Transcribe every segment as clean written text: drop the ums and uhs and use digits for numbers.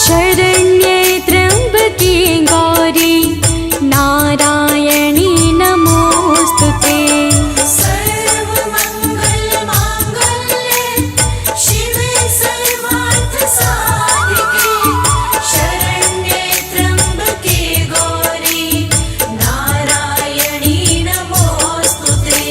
शरण्ये त्र्यम्बके गौरी नारायणी नमोस्तुते। सर्वमङ्गलमाङ्गल्ये शिवे सर्वार्थसाधिके शरण्ये त्र्यम्बके गौरी नारायणी नमोस्तुते।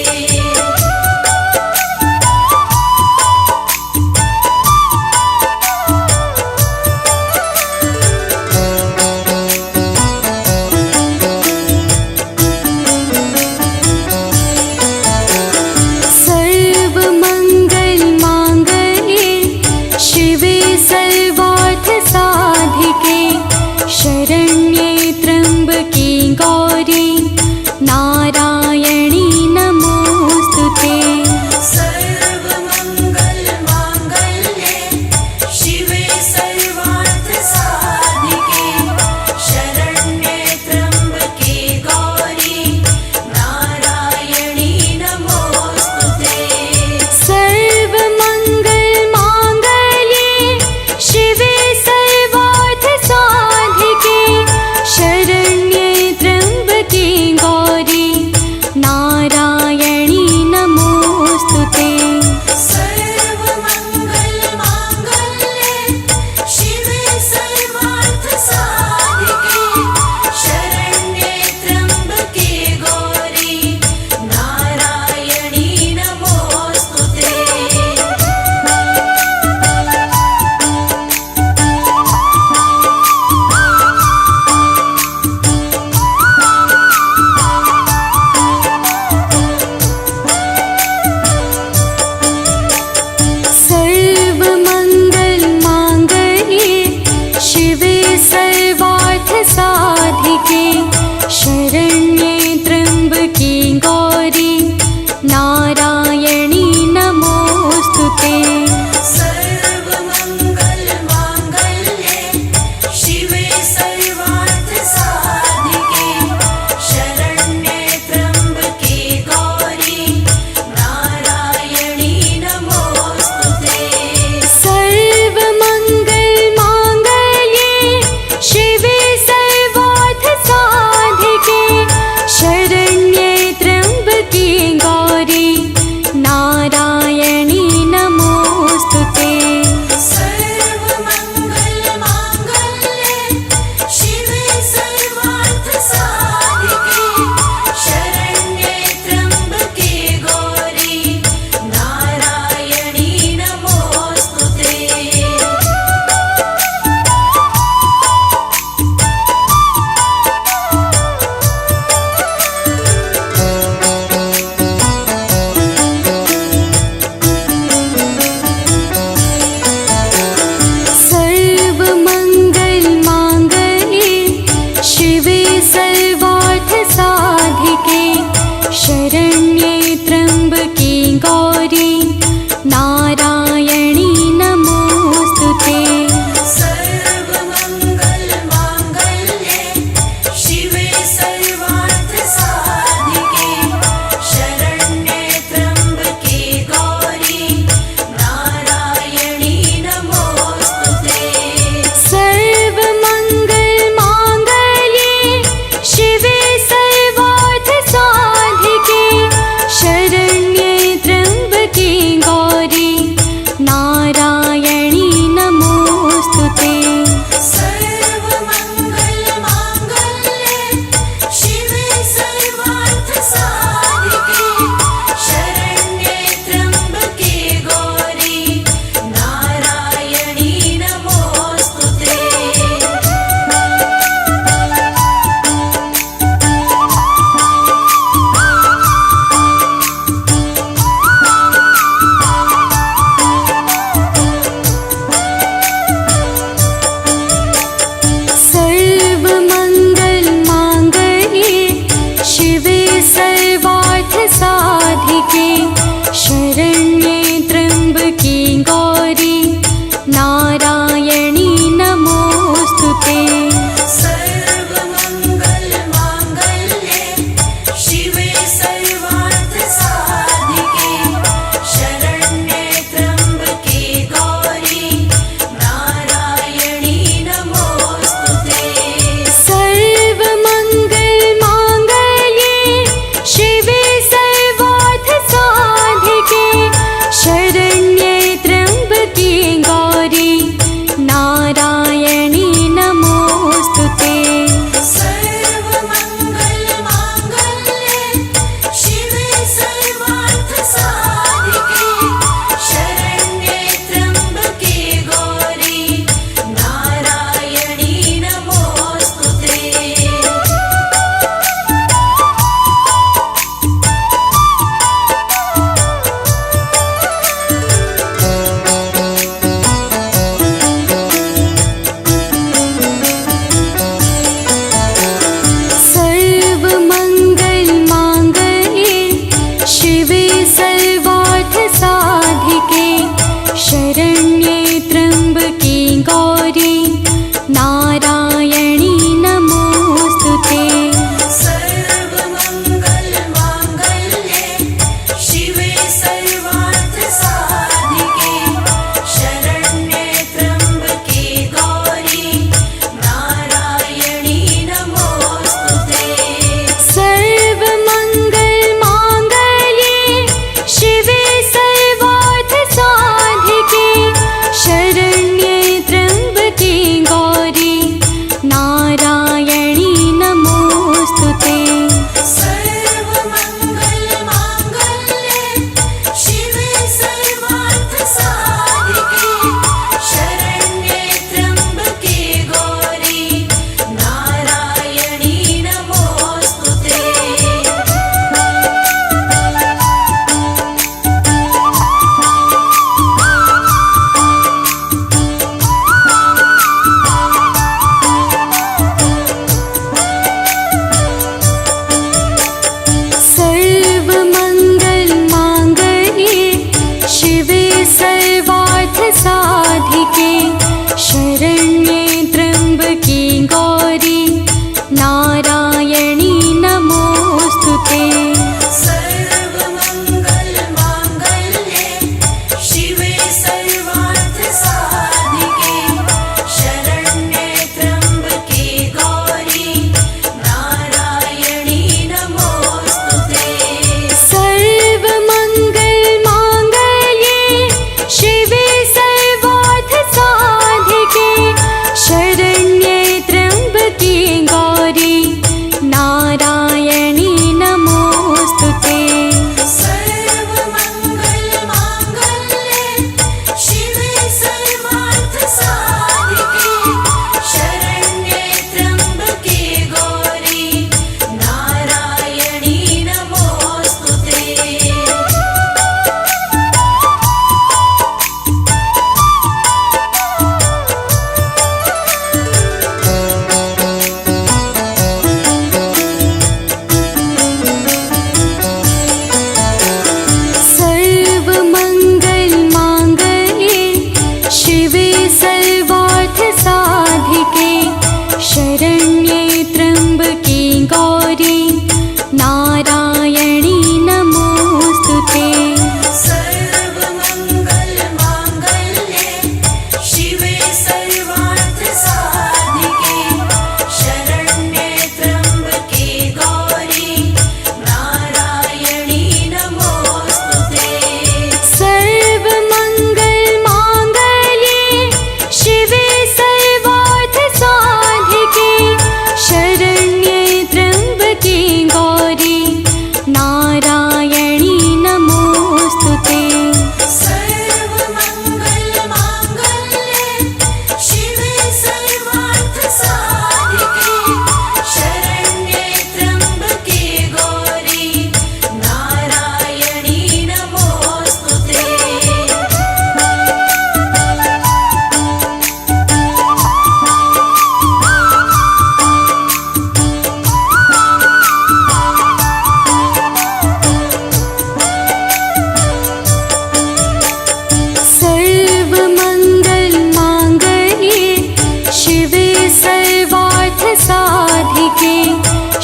साधिके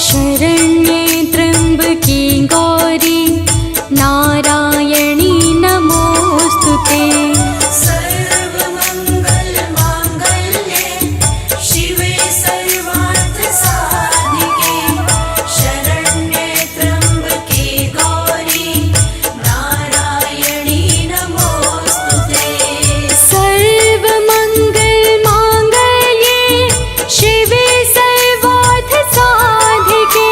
शरण्ये त्र्यम्बके गौरी नारायणी नमोऽस्तु ते सर्वमङ्गलमाङ्गल्ये शिवे सर्वार्थसाधिके शरण्ये त्र्यम्बके गौरी नारायणी नमोऽस्तु ते सर्वमङ्गलमाङ्गल्ये शिवे सर्वार्थसाधिके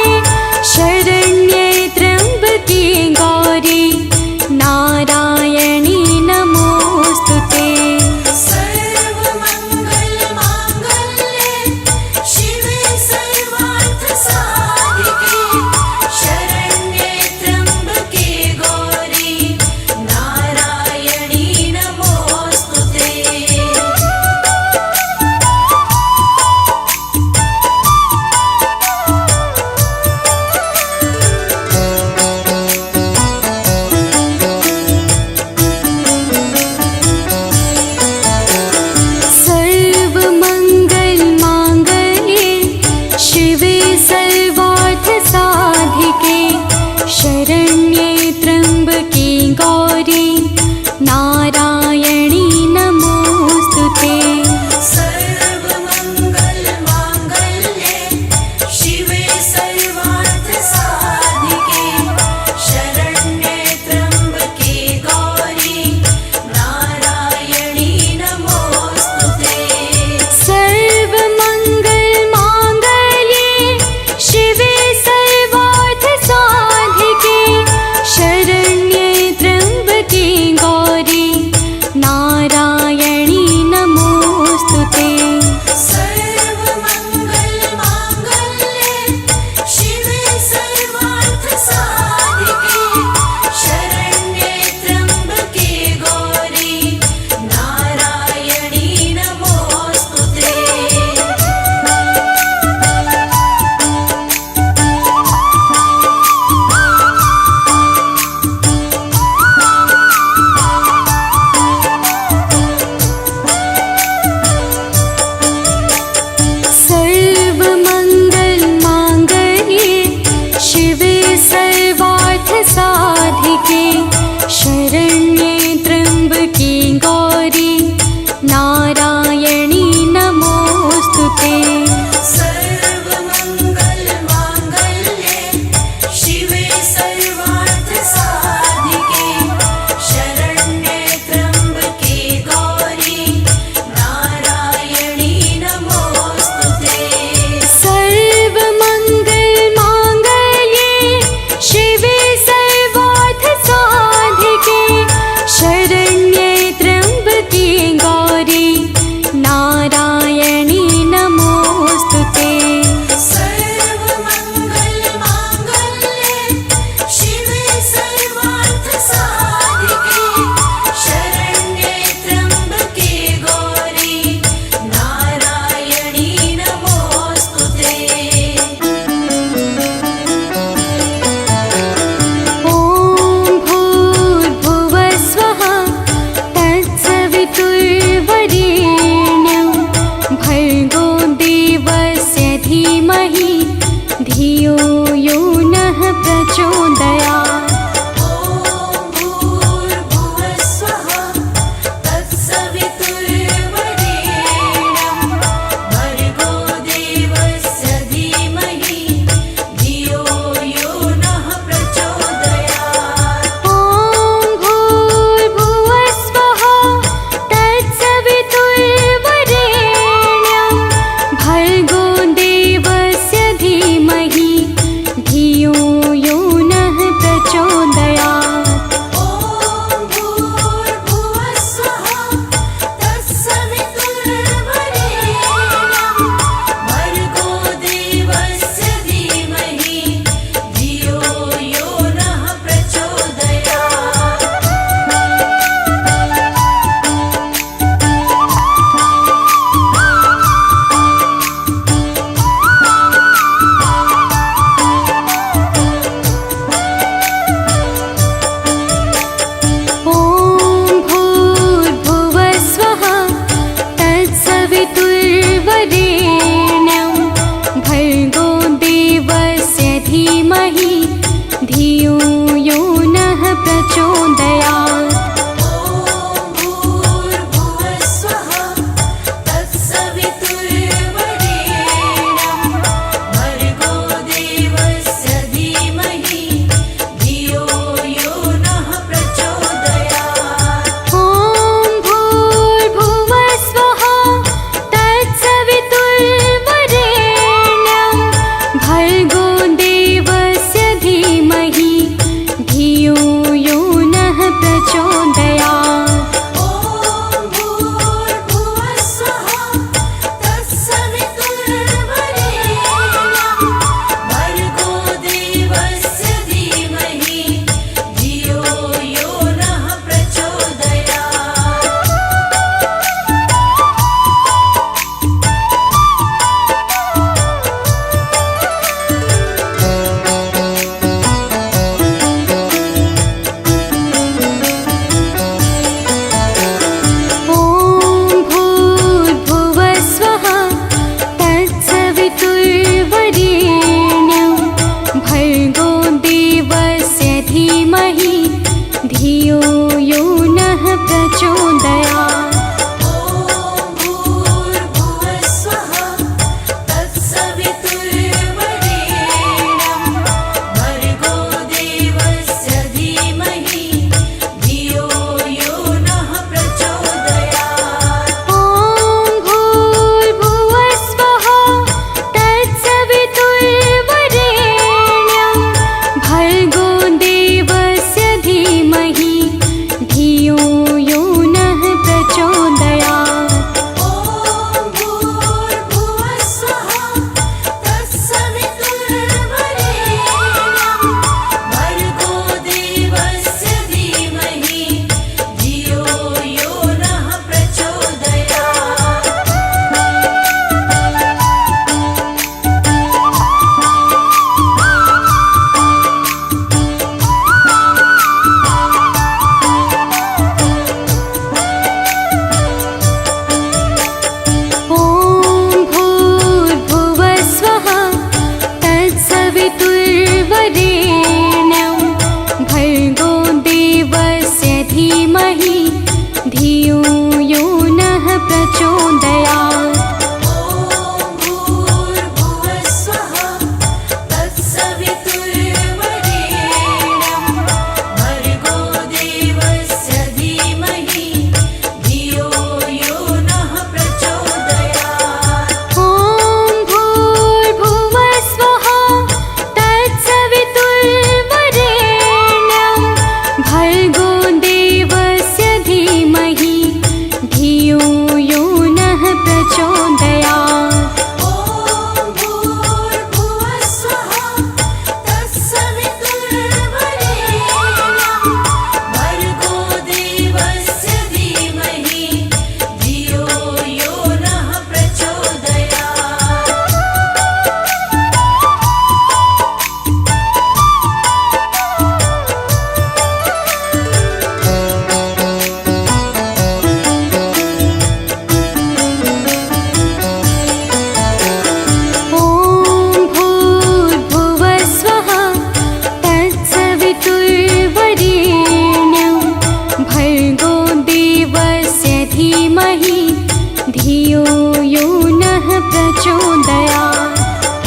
प्रचोदयात्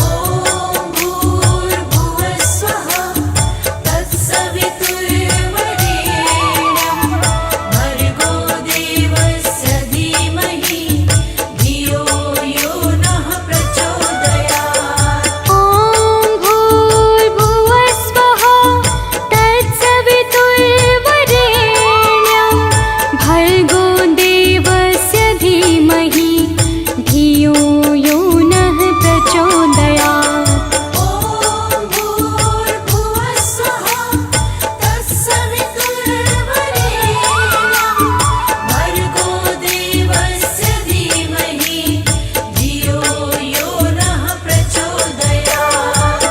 ॐ भूर्भुवस्वः तत्सवितुर्वरेण्यं भर्गो देवस्य धीमहि धियो यो नः प्रचोदयात् ॐ भूर्भुवस्वः तत्सवितुर्वरेण्यं भर्गो देवस्य धीमहि धियो यो नः प्रचोदयात् ॐ भूर्भुवस्वः तत्सवितुर्वरेण्यं भर्गो देवस्य धीमहि धियो यो नः प्रचोदयात्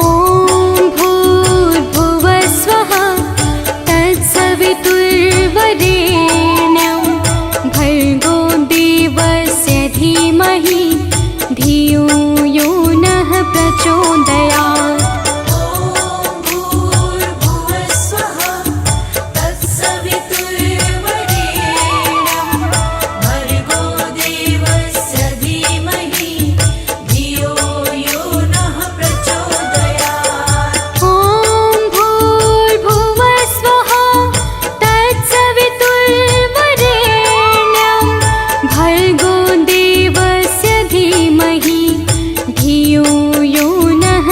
ॐ भूर्भुवस्वः तत्सवितुर्वरेण्यं भर्गो देवस्य धीमहि धियो यो नः प्रचोदयात् ॐ भूर्भुवस्वः तत्सवितुर्वरेण्यं भर्गो देवस्य धीमहि धियो यो नः प्रचोदयात् ॐ भूर्भुवस्वः तत्सवितुर्वरेण्यं भर्गो देवस्य धीमहि धियो यो नः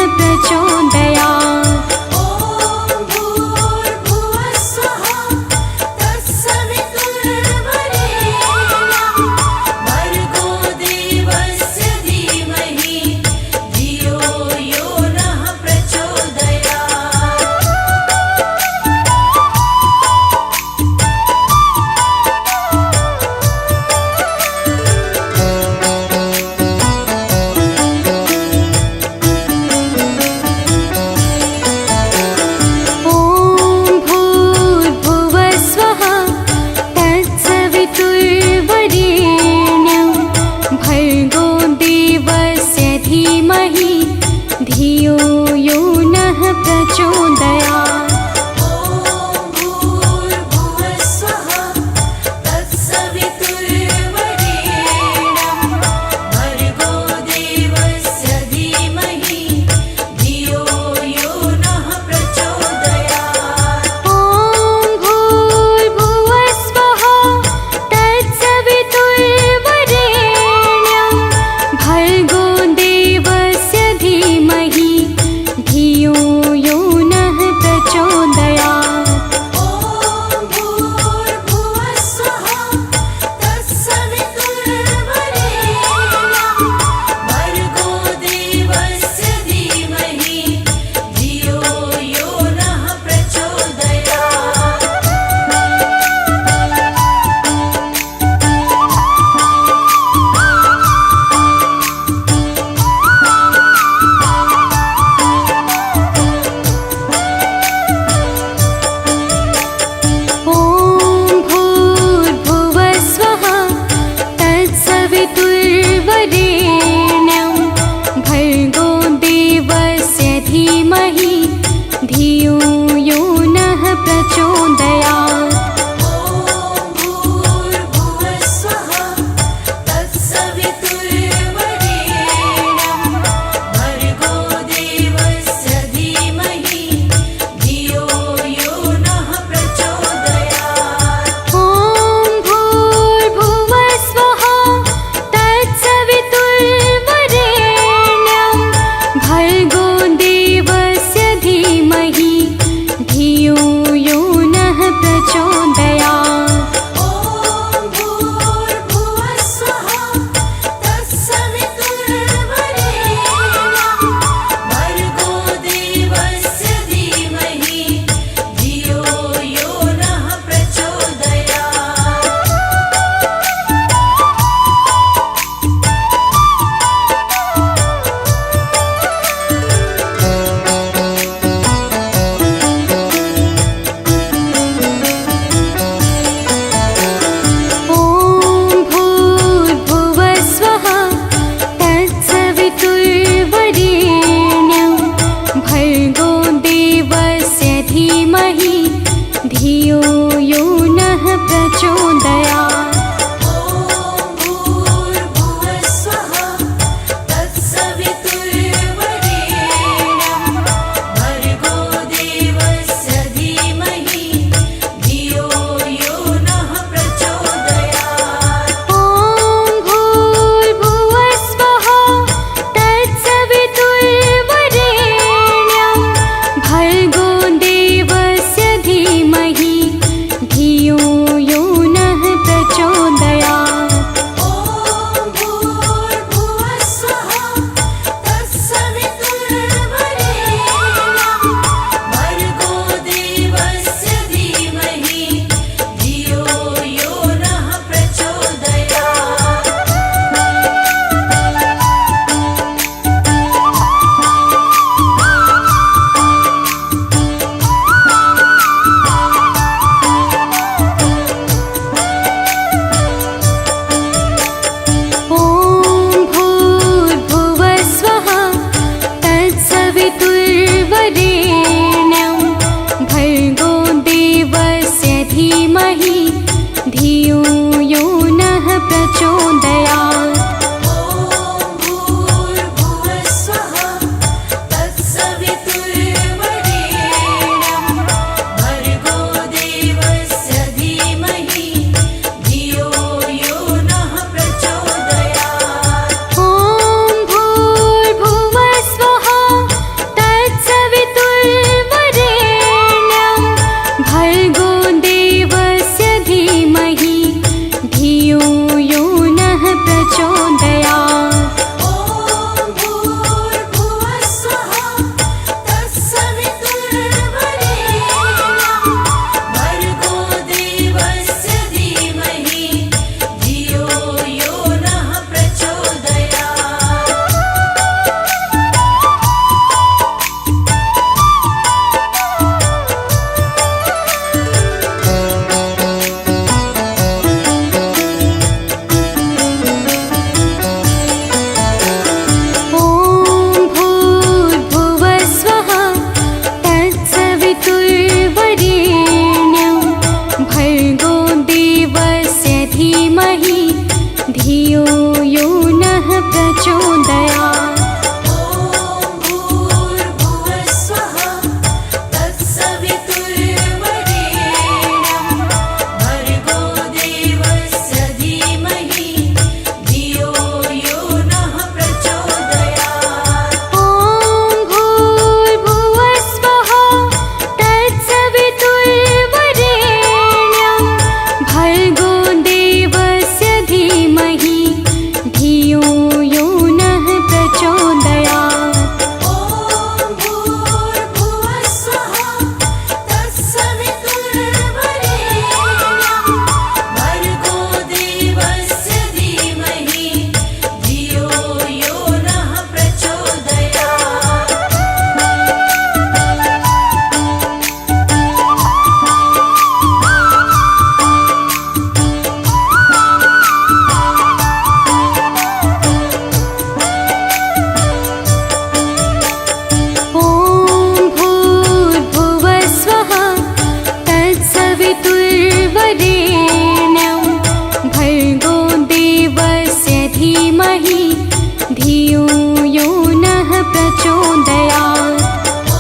धियो यो नः प्रचोदयात्। ॐ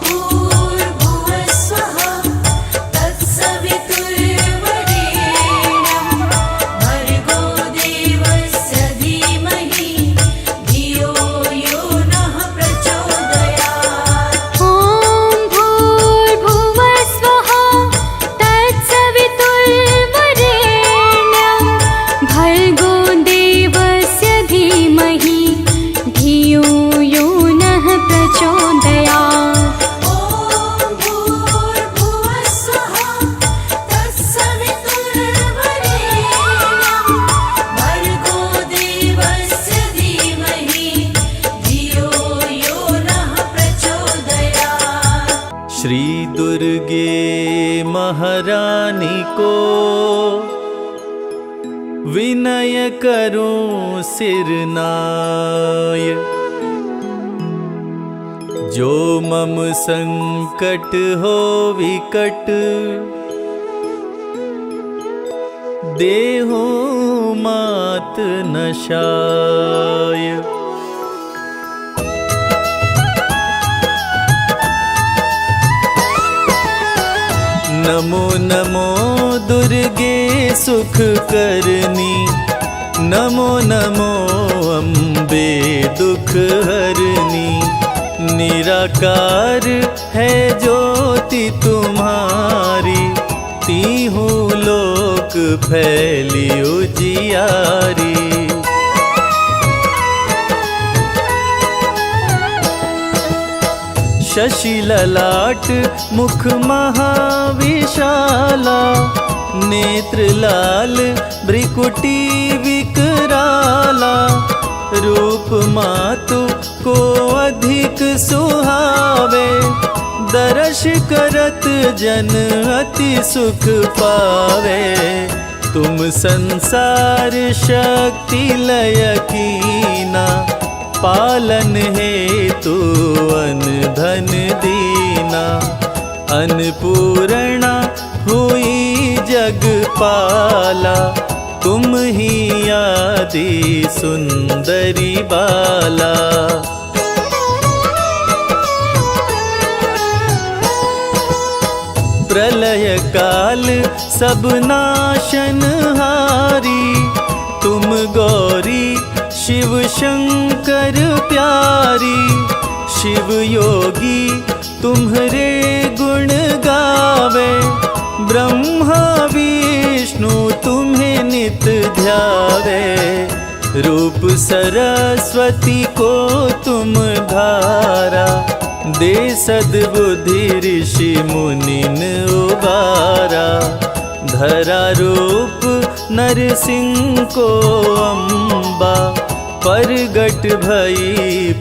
भूर्भुवः स्वः तत्सवितुर्वरेण्यं भर्गो देवस्य धीमहि धियो यो नः प्रचोदयात्। ॐ भूर्भुवः स्वः तत्सवितुर्वरेण्यं भर्गो देवस्य धीमहि धियो यो नः प्रचोदयात्। ॐ भूर्भुवः स्वः तत्सवितुर्वरेण्यं भर्गो देवस्य धीमहि धियो यो नः प्रचोदयात्। श्री दुर्गे महारानी को विनय करूं सिरनाय, जो मम संकट हो विकट देहु मात नशाय। नमो नमो दुर्गे सुख करनी, नमो नमो अम्बे दुख हरनी। निराकार है ज्योति तुम्हारी, तीहू लोक फैली उजियारी। शशि ललाट मुख महाविशाला, नेत्र लाल भ्रिकुटी विकराला। रूप मातु को अधिक सुहावे, दर्श करत जन अति सुख पावे। तुम संसार शक्ति लय कीना, पालन हेतु अन धन दीना। अन्नपूर्णा हुई जगपाला, तुम ही आदि सुंदरी बाला। प्रलय काल सब नाशनहारी, तुम गौरी शिव शंकर प्यारी। शिव योगी तुम्हारे गुण गावे, ब्रह्मा विष्णु तुम्हें नित ध्यावे। रूप सरस्वती को तुम धारा, दे सद्बुद्धि ऋषि मुनिन उबारा। धरा रूप नरसिंह को अम्बा, परगट भई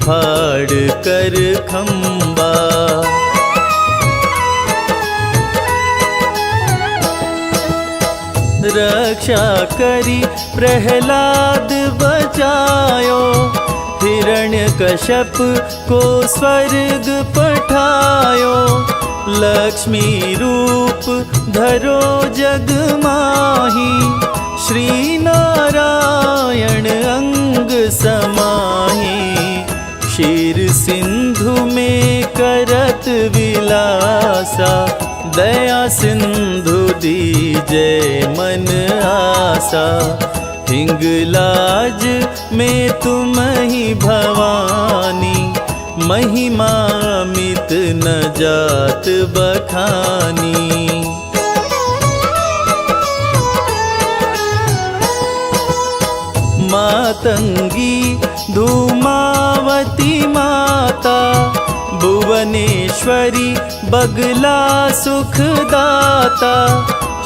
फाड़ कर खम्बा। रक्षा करी प्रहलाद बचायो, हिरण्यकश्यप को स्वर्ग पठायो। लक्ष्मी रूप धरो जग माही, श्री नारायण अंग समाही। क्षीर सिंधु में करत विलासा, दया सिंधु दीजय मन आसा। हिंगलाज में तुम ही भवानी, महिमा मित न जात बखानी। मातंगी धूमावती माता, भुवनेश्वरी बगला सुखदाता।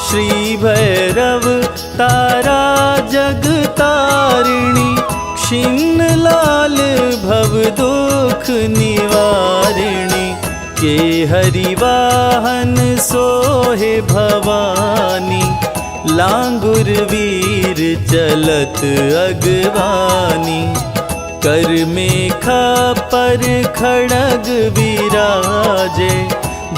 श्री भैरव तारा जगतारिणी, क्षीण लाल भव दुख निवारिणी। के हरिवाहन सोहे भवानी, लांगुर वीर चलत अगवानी। कर मेखा पर खड़ग विराजे,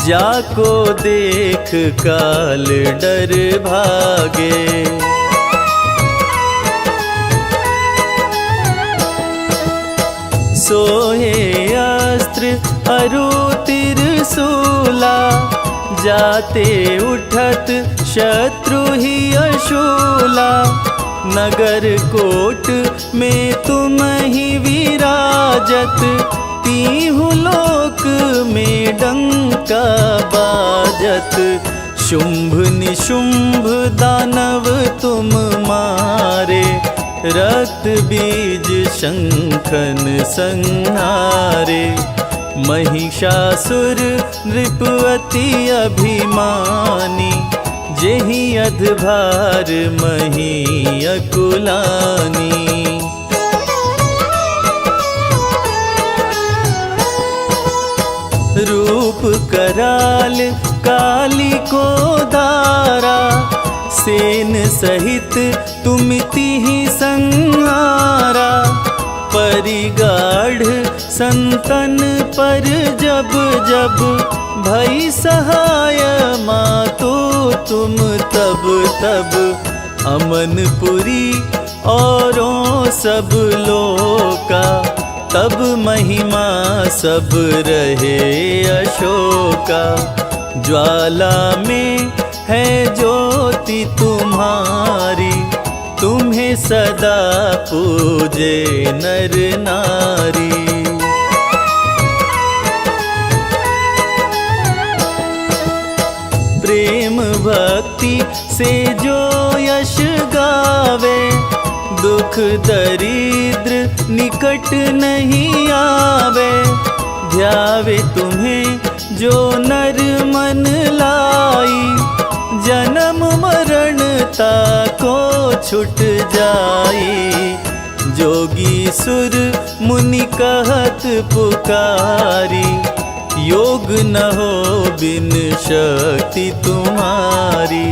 जाको देख काल डर भागे। सोहे अस्त्र अरु त्रिशूला, जाते उठत शत्रु ही अशूला। नगर कोट में तुम ही विराजत, तीहु लोक में डंका बाजत। शुंभ निशुंभ दानव तुम मारे, रक्त बीज शंखन संहारे। महिषासुर नृप अति अभिमानी, जेहि अधभार मही अकुलानी। रूप कराल काली को धारा, सेन सहित तुमिति ही संहारा। परिगाढ़ संतन पर जब जब, भई सहाय मातो तुम तब तब। अमनपुरी औरों सब लोका, तब महिमा सब रहे अशोका। ज्वाला में है ज्योति तुम्हारी, तुम्हें सदा पूजे नर नारी। प्रेम भक्ति से जो यश गावे, दुख दरिद्र निकट नहीं आवे। ध्यावे तुम्हें जो नर मन लाई, जन्म मरण ताको छुट जाई। जोगी सुर मुनि कहत पुकारी, योग न हो बिन शक्ति तुम्हारी।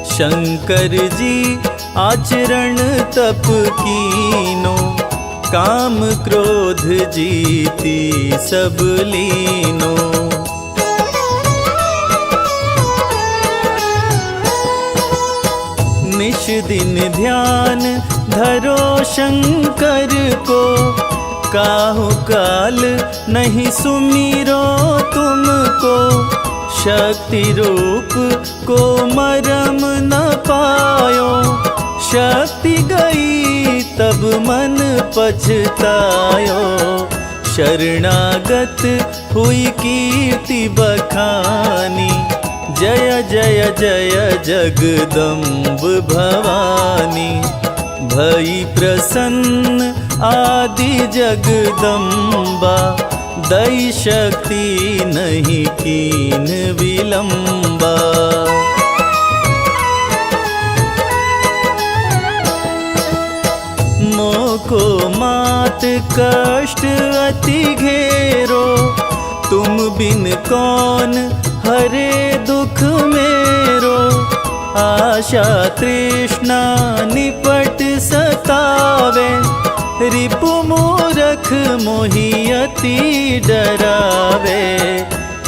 शंकर जी आचरण तप कीनो, काम क्रोध जीती सब लीनो। निश दिन ध्यान धरो शंकर को, काहु काल नहीं सुमिरो तुमको। शक्ति रूप को मरम न पायो, शक्ति गई तब मन पछतायो। शरणागत हुई कीर्ति बखानी, जय जय जय जगदम्ब भवानी। भई प्रसन्न आदि जगदम्बा, दई शक्ति नहीं कीन विलंबा। मोको मात कष्ट अति घेरो, तुम बिन कौन हरे दुख मेरो। आशा तृष्णा निपट सतावे, रिपु मूरख मोहि अति डरावे।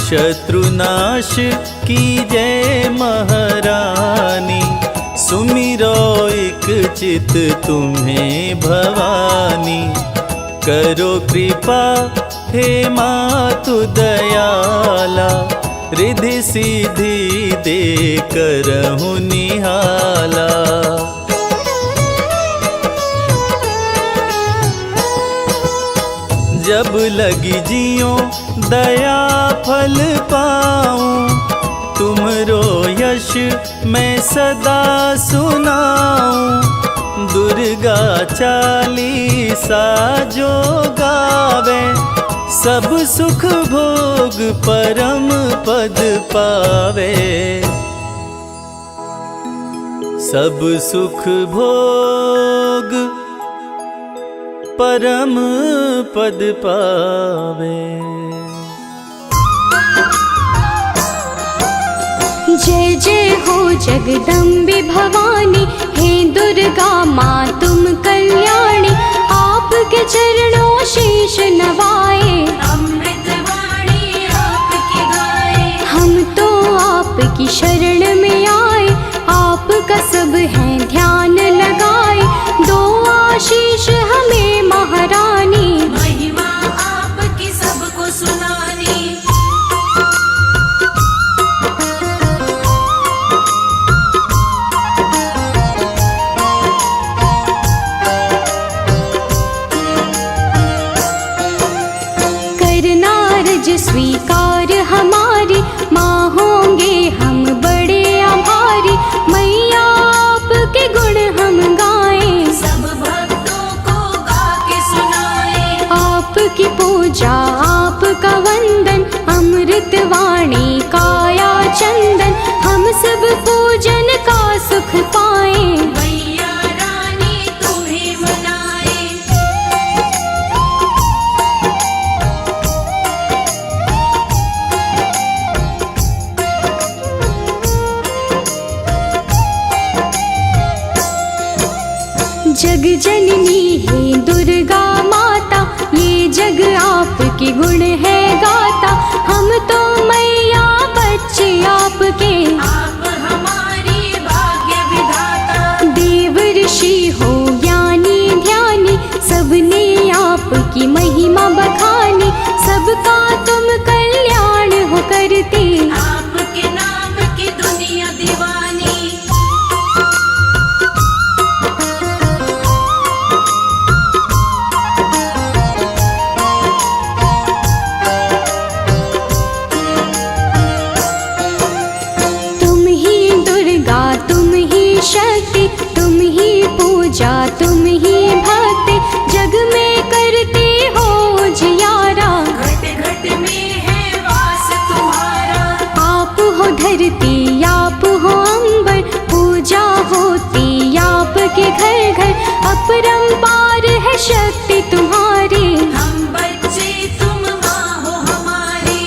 शत्रुनाश कीजै महारानी, सुमिरो एक चित तुम्हें भवानी। करो कृपा हे मातु दयाला, रिद्धि सिद्धि दे करहु निहाला। जब लगी जियो दया फल पाऊं, तुमरो यश मैं सदा सुनाऊं। दुर्गा चालीसा जो गावे, सब सुख भोग परम पद पावे। सब सुख भोग परम पद पावे। जय जय हो जगदम्बे भवानी, हे दुर्गा माँ तुम कल्याणी। आपके चरणों शीश नवाए, अमृत वाणी आपकी गाए। हम तो आपकी शरण में आए, आपका सब है ध्यान लगाए। दो आशीष हमें महारानी, महिमा स्वीकार हमारी, माँ होंगे हम बड़े आभारी। मैया आपके गुण हम गाएं, सब भक्तों को गा के सुनाए। आपकी पूजा आपका वंदन, अमृत वाणी काया चंदन। हम सब पूजन का सुख पाएं, मैया रानी तुम्हें मनाए। जग जननी है दुर्गा माता, ये जग आपके गुण है गाता। हम तो मैया बच्चे आपके, आप हमारी भाग्य विधाता। देव ऋषि हो ज्ञानी ध्यानी, सबने आपकी महिमा बखानी। सबका तुम कल्याण हो करते, आपके नाम की दुनिया दीवानी। तुम ही दुर्गा तुम ही शक्ति, तुम ही पूजा तुम ही भक्ति। जग में करते हो जियारा, घट घट में है वास तुम्हारा। आप हो धरती आप हो अंबर, पूजा होती आपके घर घर। अपरंपार है शक्ति तुम्हारी, हम बच्चे तुम माँ हो हमारी।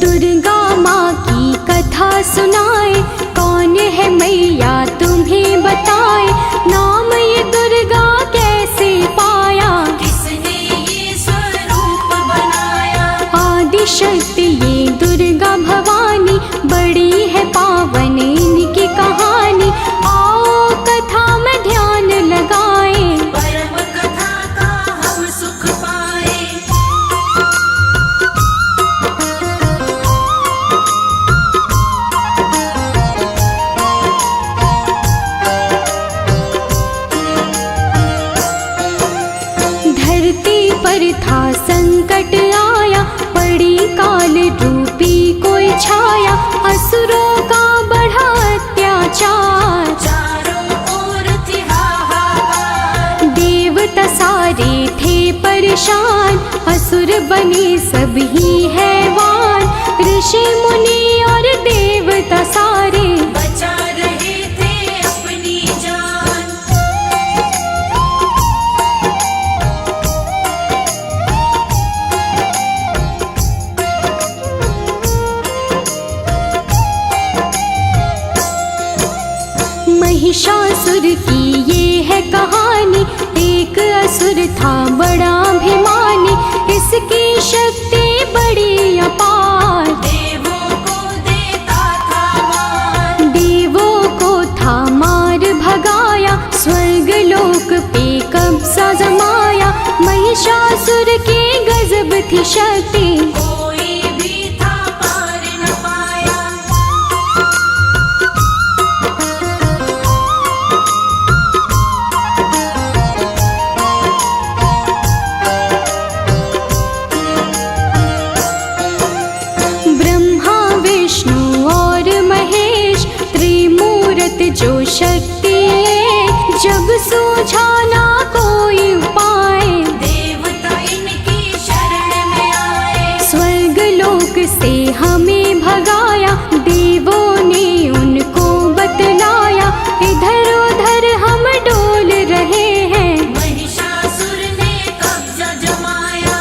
दुर्गा माँ की कथा सुनाए, कौन है मैया तुम्हें बताए। नाम ये दुर्गा कैसे पाया, किसने ये स्वरूप बनाया। आदि शक्ति ये दुर्गा भवानी, बड़ी है पावन इनकी कहानी। आओ कथा में ध्यान लगाएं, परम कथा का हम सुख पाए। धरती पर था संकट आया, पड़ी काल रूपी कोई छाया। असुरों का बढ़ा अत्याचार, चारों ओर थी हाहाकार। देवता सारे थे परेशान, असुर बने सभी हैवान। ऋषि मुनि और देवता सारे, बचा रहे थे अपनी जान। महिषासुर की ये है कहानी। एक असुर था बड़ा अभिमानी, इसकी शक्ति बड़ी अपार। देवों को देता था मान, देवों को था मार भगाया, स्वर्ग लोक पे कब्जा जमाया। महिषासुर के गजब थी शक्ति, कोई भी था पार न पाया। ब्रह्मा विष्णु और महेश, त्रिमूर्त जो शक्ति एक। जब सूझा ना कोई उपाय, देवता इनकी शरण में आए। स्वर्ग लोक से हमें भगाया, देवों ने उनको बतलाया। इधर उधर हम डोल रहे हैं, महिषासुर ने कब्जा जमाया।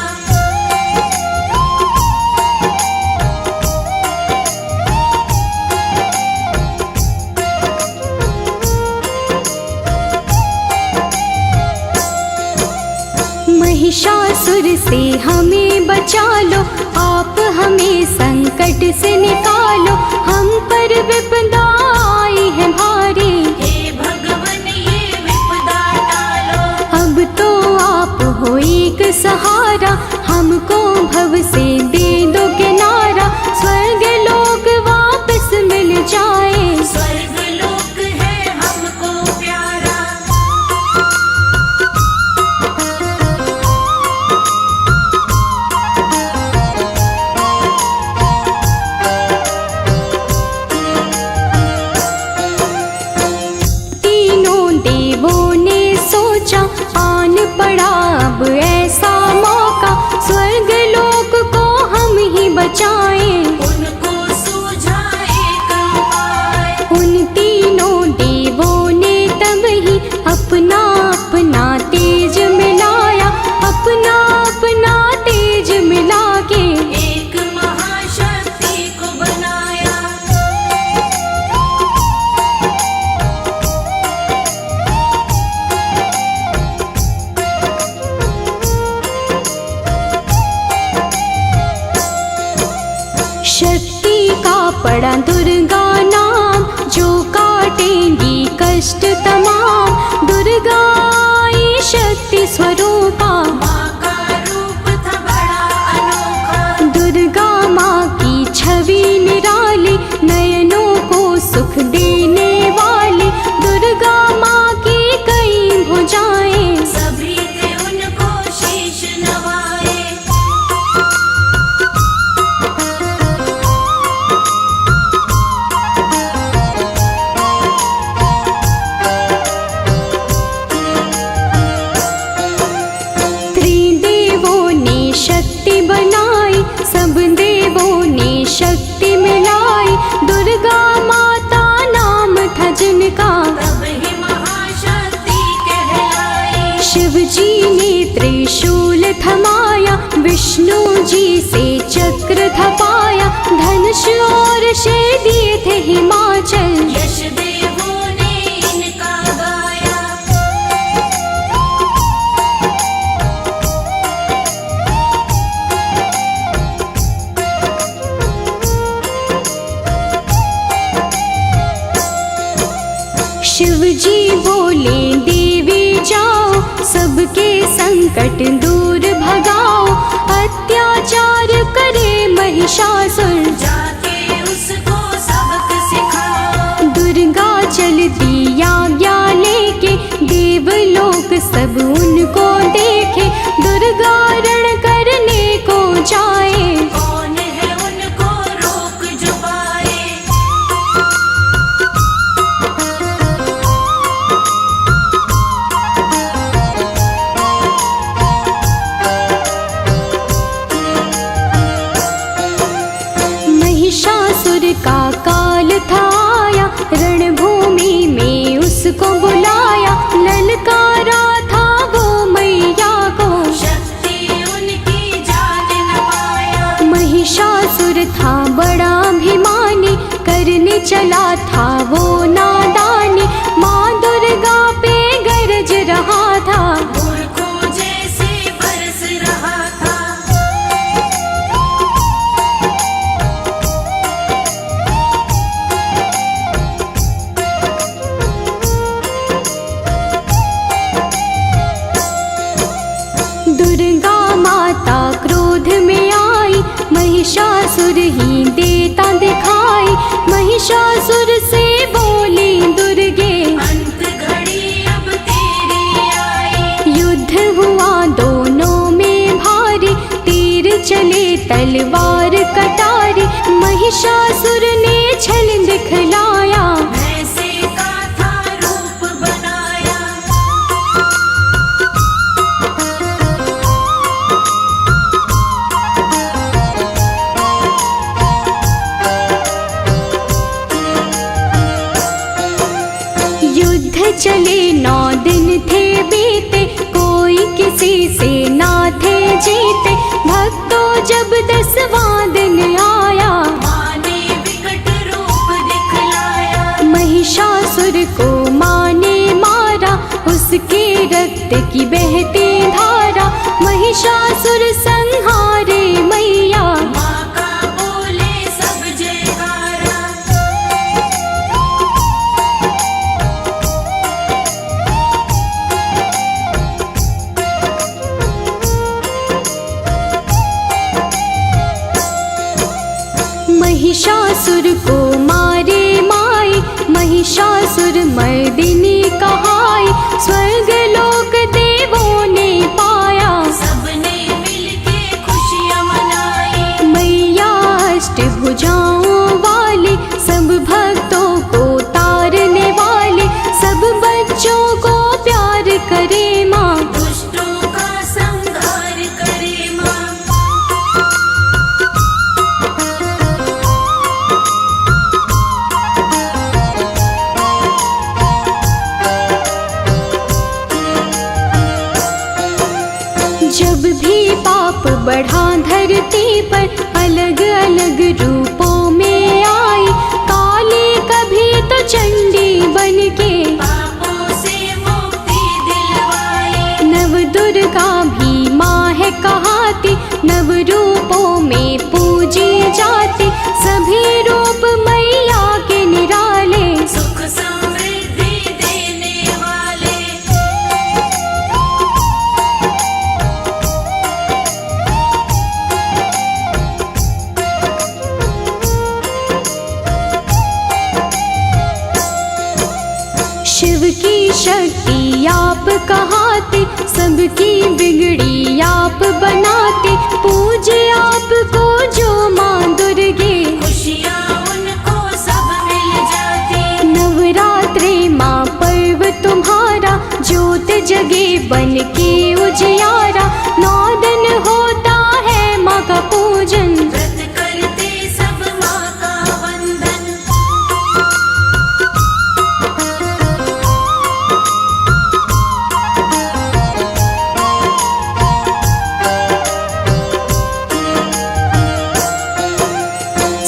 महिषासुर से हमें बचा लो, आप हमें संकट से निकालो। हम पर विपदा आई है भारी, हे भगवन ये विपदा टालो। अब तो आप हो एक सहारा। हमको भव से दे दो किनारा, स्वर्ग लोक शक्ति का पड़ा दुर्गा नाम, जो काटेंगी कष्ट तमाम। दुर्गा आई शक्ति स्वरूपा, माँ का रूप था बड़ा अनोखा। दुर्गा माँ की छवि निराली, नयनों को सुख देने वाली। दुर्गा माँ की कई भुजाएं, सभी थे उनको शीश नवाए। त्रिदेवों ने शक्ति बनाई, सब देवों ने शक्ति मिलाई। दुर्गा माता नाम था जिनका, तब ही महाशक्ति कहलाई। शिव जी ने त्रिशूल थमाया, विष्णु जी से चक्र थपाया। धनुष और शय दिए थे हिमाचल, यश देवों ने इनका गाया। शिव जी बोले देवी जाओ, सबके संकट दूर भगाओ। अत्याचार करे महिषासुर, जाके उसको सबक सिखाओ। दुर्गा चलती आज्ञा लेके, देवलोक सब उनको देखे। दुर्गा रण करने को जाए, कौन है उनको रोक जो पाए। महिषासुर का काल था आया, रणभूमि में उसको बुलाया। ललकारा था वो मैया को, शक्ति उनकी जान न पाया। महिषासुर था बड़ा अभिमानी, करने चला था वो नादानी। माँ दुर्गा पे गरज रहा था, मूर्खों जैसे बरस रहा था। दुर्गा माता क्रोध में आई, महिषासुर ही देता दिखाई। महिषासुर से बोली दुर्गे, अंत घड़ी अब तेरी आई। युद्ध हुआ दोनों में भारी, तीर चले तलवार कटारी। महिषासुर ने छल दिखलाया, भैंसे का था रूप बनाया। युद्ध चले 9 दिन थे बीते, कोई किसी से ना थे जीते। भक्तों जब 10वां दिन आया, माँ ने विकट रूप दिखलाया। महिषासुर को माँ ने मारा, उसके रक्त की बहती धारा। महिषासुर संहारे मैया, माँ का बोले सब जयकारा। महिषासुर को मारे माई, महिषासुर मर्दिनी कहाई। स्वर्ग लोक देवों ने पाया, सबने मिलके खुशियाँ मनाई। मैया अष्टभुजाओं वाली, सब भक्तों को तारने वाली। सब बच्चों को प्यार करे माँ, दुष्टों का संहार करे माँ। जब भी पाप बढ़ा धरती पर, अलग अलग रूपों में आई। काली कभी तो चंडी बनके, पापों से मुक्ति दिलवाई। नव दुर्गा भी माँ है कहाती। नव रूपों में पूजी जाती, शक्ति आप कहाते, सबकी बिगड़ी आप बनाते। पूजे आपको जो माँ दुर्गे, खुशियाँ उनको सब मिल जाती। नवरात्रे माँ पर्व तुम्हारा, ज्योत जगे बन के उजियारा। 9 दिन होता है माँ का पूजन, व्रत करते सब माँ का वंदन।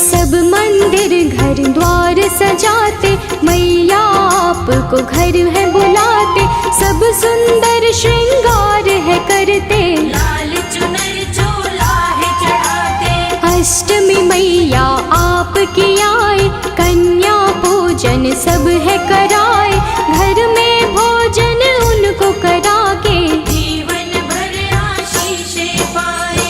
सब मंदिर घर द्वार सजाते, मैया आपको घर है बुलाते। सब सुंदर श्रृंगार है करते, लाल चुनर चोला है चढ़ाते। अष्टमी मैया आपकी आए, कन्या पूजन सब है कराए। घर में भोजन उनको करा के, जीवन भर आशीषें पाए।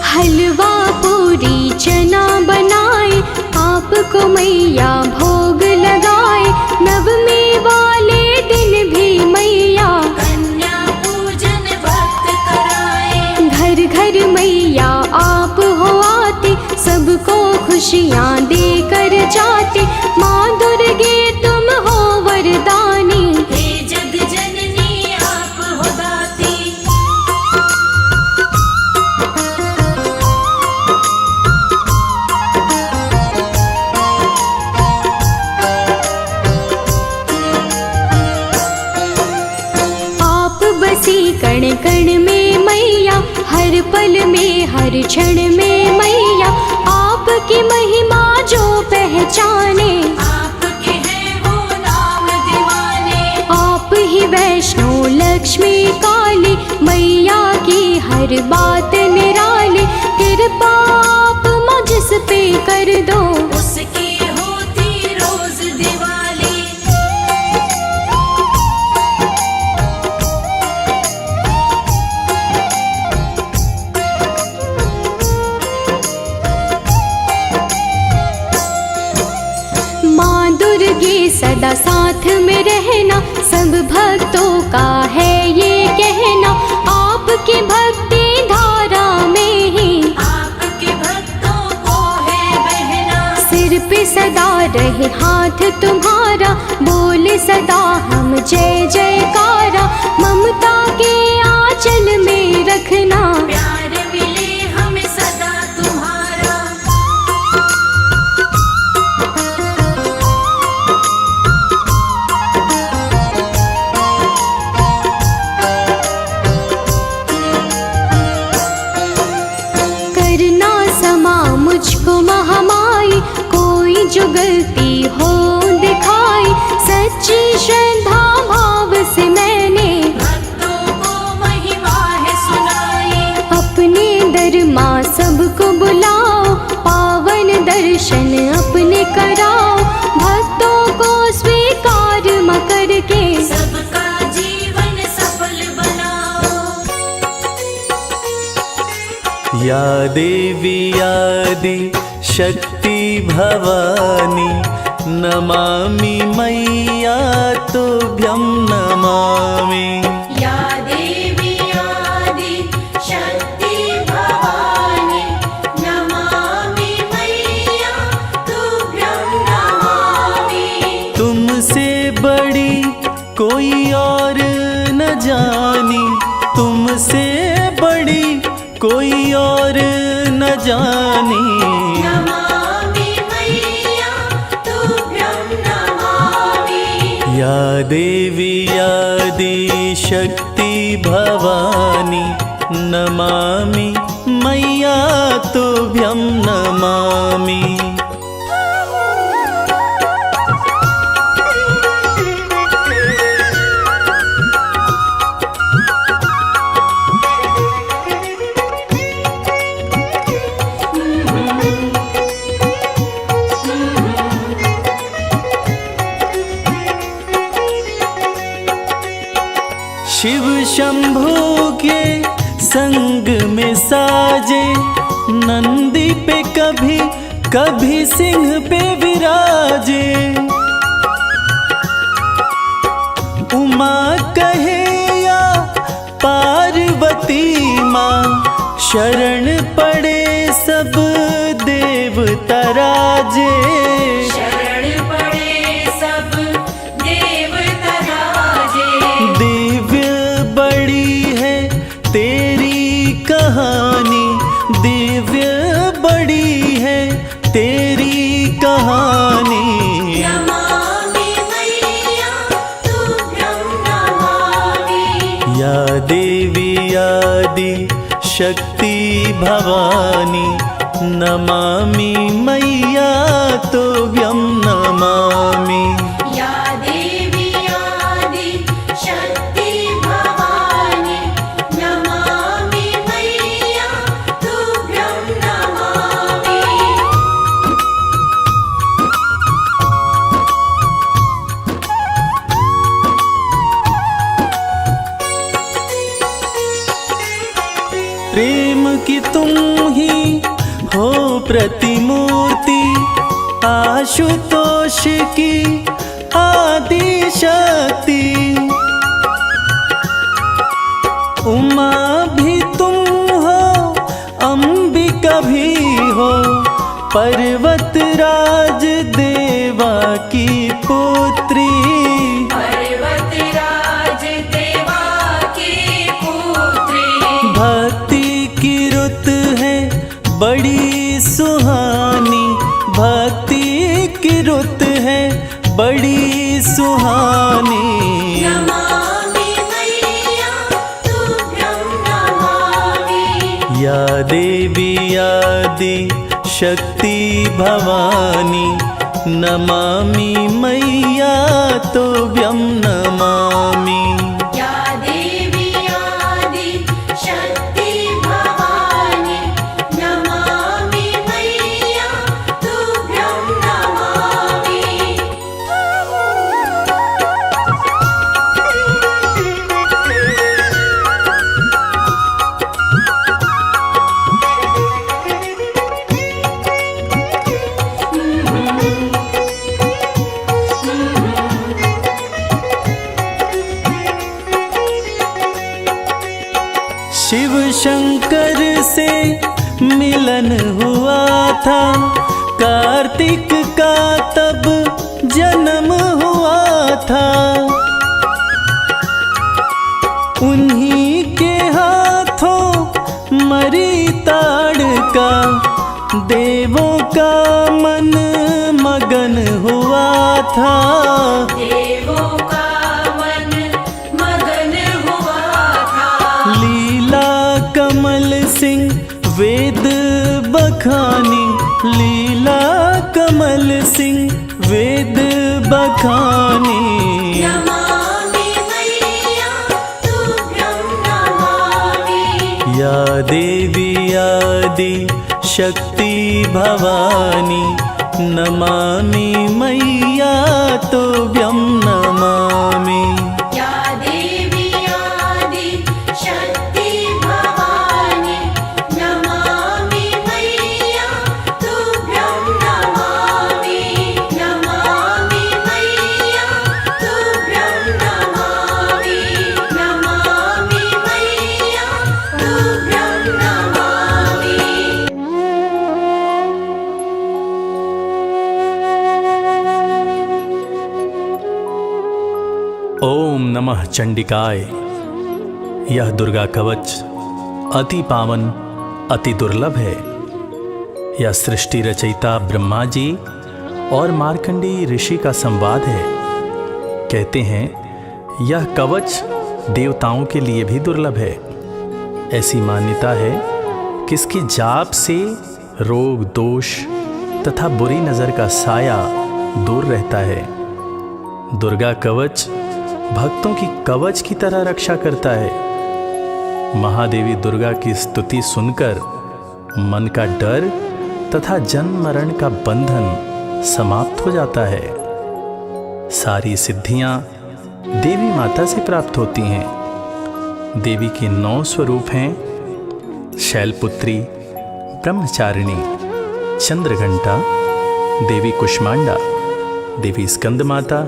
हलवा पूरी चना बनाए, आपको मैया भोग लगाए। नवमी वाले दिन भी मैया कन्या पूजन भक्त कराए। घर घर मैया आप हो आते, सबको खुशियाँ देकर जाते। माँ दुर्गे तुम हो वरदानी, हे जग जननी आप हो दाती। आप बसी कण कण में मैया, हर पल में हर क्षण में मैया। आपकी महिमा जो पहचाने, आपके हैं वो नाम दीवाने। आप ही वैष्णो लक्ष्मी काली, मैया की हर बात निराली। कृपा आप माँ जिस पे कर दो, उसकी होती रोज दिवाली। माँ दुर्गे सदा साथ में रहना, सब भक्तों का है ये कहना। आपकी भक्ति धारा में ही आपके भक्तों को है बहना। सिर पे सदा रहे हाथ तुम्हारा, बोले सदा हम जय जयकारा। ममता के आंचल में रखना, प्यार मिले हमें सदा तुम्हारा। करना समा मुझको महामाई, कोई जो गलती हो दिखाई। सच्ची श्रद्धा भाव से मैंने भक्तों को महिमा है सुनाई। अपने दर माँ सबको बुलाओ, पावन दर्शन अपने कराओ। भक्तों को स्वीकार माँ करके, सबका जीवन सफल बनाओ। या देवी आदि शक्ति भवानी, नमामि मैया तुभ्यं नमामि। या देवी आदि शक्ति भवानी, नमामि मैया तुभ्यं नमामि। तुमसे बड़ी कोई और न जानी, तुमसे बड़ी कोई और न जानी। नमामि मैया तुभ्यं नमामि। या देवी आदि शक्ति भवानी, नमामि मैया तुभ्यं नमामि। शंभू के संग में साजे, नंदी पे कभी कभी सिंह पे विराजे। उमा कहे या पार्वती माँ, शरण पड़े सब देवता राजे। शरण पड़े सब देवता राजे। दिव्य बड़ी है तेरी कहानी, दिव्य बड़ी है तेरी कहानी। नमामि मैया तुभ्यं नमामि। या देवी आदि शक्ति भवानी, नमामि मैया तुभ्यं नमामि। या देवी आदि शक्ति भवानी, नमामि मैया तुभ्यं नमामि। प्रेम की तुम ही हो प्रतिमूर्ति, आशुतोष की आदि शक्ति। उमा भी तुम हो, अंबिका भी हो, पर्वतराज देवा की पुत्री। पर्वतराज देवा की पुत्री। भक्ति की रुत है बड़ी सुहानी, भक्ति की रुत है बड़ी सुहानी। नमामि मैया तुभ्यं नमामि। या देवी आदि शक्ति भवानी, नमामि मैया तुभ्यं नमामि। या देवी आदि शक्ति भवानी, नमामि मैया तुभ्यं नमामि। शिव शंकर से मिलन हुआ था, कार्तिक का तब जन्म हुआ था। उन्हीं के हाथों मरी ताड़का, देवों का मन मगन हुआ था। देवों का मन मगन हुआ था। लीला कमल सिंह वेद बखानी, लीला कमल सिंह वेद बखानी। नमामि मैया तुभ्यं नमामि। या देवी आदि शक्ति भवानी, नमामि मैया तुभ्यं नमामि। या देवी आदि शक्ति भवानी, नमामि मैया तुभ्यं नमामि। नमामि मैया तुभ्यं नमामि। नमामि मैया तुभ्यं नमामि। ओम नमः चंडिकाय। यह दुर्गा कवच अति पावन, अति दुर्लभ है। यह सृष्टि रचयिता ब्रह्मा जी और मार्कंडेय ऋषि का संवाद है। कहते हैं यह कवच देवताओं के लिए भी दुर्लभ है। ऐसी मान्यता है कि इसकी जाप से रोग, दोष तथा बुरी नज़र का साया दूर रहता है। दुर्गा कवच भक्तों की कवच की तरह रक्षा करता है। महादेवी दुर्गा की स्तुति सुनकर मन का डर तथा जन्म मरण का बंधन समाप्त हो जाता है। सारी सिद्धियां देवी माता से प्राप्त होती हैं। देवी के 9 स्वरूप हैं: शैलपुत्री, ब्रह्मचारिणी, चंद्रघंटा, देवी कुष्मांडा, देवी स्कंदमाता,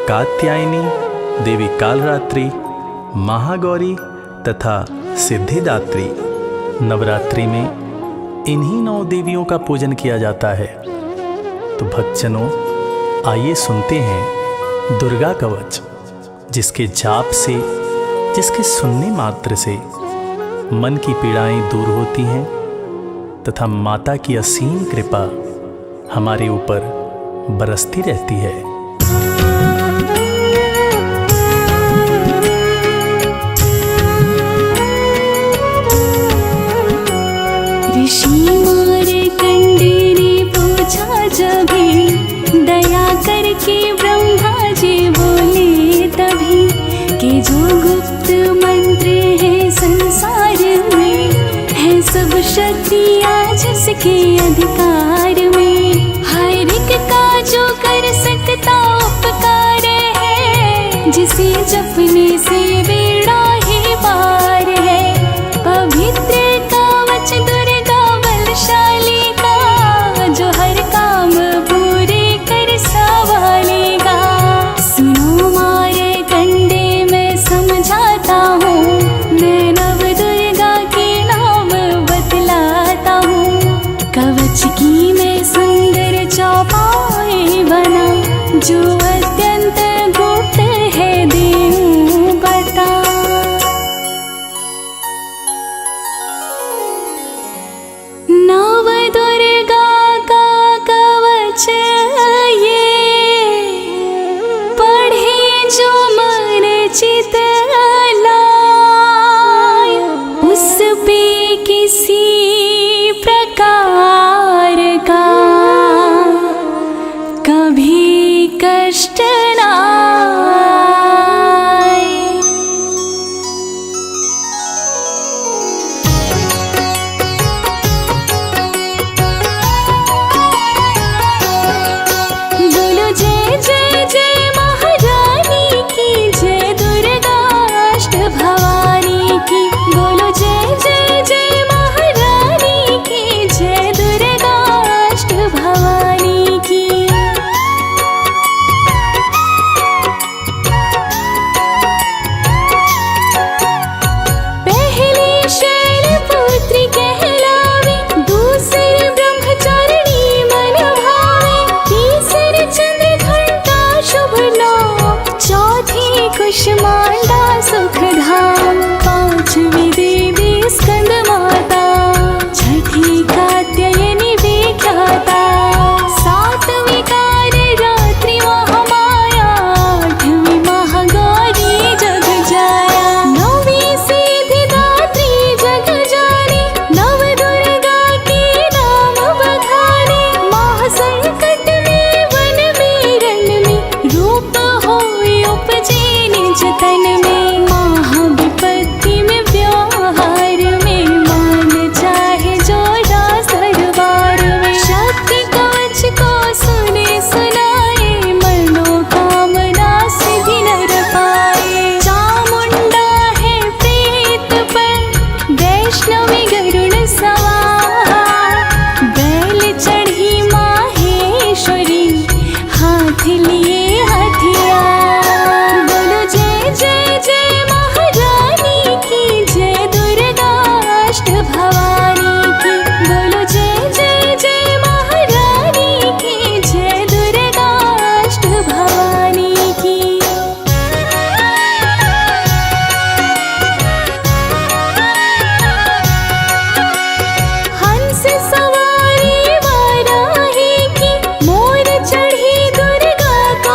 कात्यायनी, देवी कालरात्रि, महागौरी तथा सिद्धिदात्री। नवरात्रि में इन्हीं 9 देवियों का पूजन किया जाता है। तो भक्तजनों, आइए सुनते हैं दुर्गा कवच, जिसके जाप से, जिसके सुनने मात्र से मन की पीड़ाएं दूर होती हैं तथा माता की असीम कृपा हमारे ऊपर बरसती रहती है। ऋषि मार्कंडेय ने पूछा जभी, दया करके ब्रह्मा जी बोले तभी, कि जो गुप्त मंत्र है संसार में, है सब शक्तियाँ जिसके अधिकार में। हर एक का जो कर सकता उपकार है, जिसे जपने से बेड़ा ही पार है। पवित्र कवच दुर्गा बलशाली का, जो हर काम पूरे कर संभालेगा। सुनो मार्कंडेय मैं समझाता हूँ, मैं नव दुर्गा के नाम बतलाता हूँ। कवच की मैं सुंदर चौपाई बना, जो अत्यंत गुप्त है देऊँ बता। नव दुर्गा का कवच ये, पढ़े जो मन चित लाय, उस पे किसी प्रकार का कभी कष्ट ना आए। बोलो जय जय जय महारानी की, जय दुर्गा अष्ट भवानी की। बोलो जय जय जय महारानी की, जय दुर्गा अष्ट भवानी की। पहली शैलपुत्री कहलावे, दूसरी ब्रह्मचारिणी मन भावे, तीसरी चंद्रघंटा शुभ नाम, चौथी कुष्मांडा सुख धाम, पांचवी देवी स्कंदमाता, छठी कात्यायनी विख्याता, सातवीं कालरात्रि महामाया, आठवीं महागौरी जग जाया, नौवीं सिद्धिदात्री जग जानी, नव दुर्गा के नाम बखाने। महासंकट में वन में रण में, रूप होए उपजे निज तन में। महाविपत्ति में व्यवहार में, मान चाहे जो रास दरबार में। शक्ति कवच को सुने सुनाए, मनोकामना सिद्धि नर पाए। चामुंडा है प्रेत पर, वैष्णवी गरुड़ सवार, बैल चढ़ी माहेश्वरी, हाथ लिए हथियार। बोलो जय जय जय महारानी की, जय दुर्गा अष्ट भवानी की। बोलो जय जय जय महारानी की, जय दुर्गा अष्ट भवानी की। हंस सवारी वाराही की, मोर चढ़ी दुर्गा को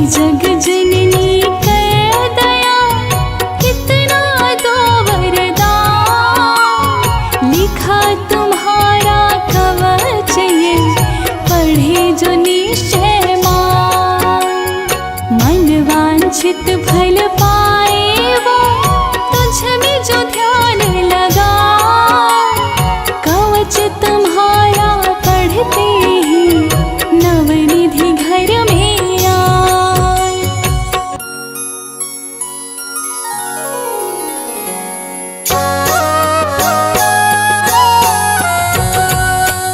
जग जननी कर दया, कितना दो वरदान। लिखा तुम्हारा कवच ये, पढ़े जो निश्चय मान। मन वांछित फल पाए वो, तुझ में जो ध्यान लगा। कवच तुम्हारा पढ़ते ही, नवनिधि घर में आए।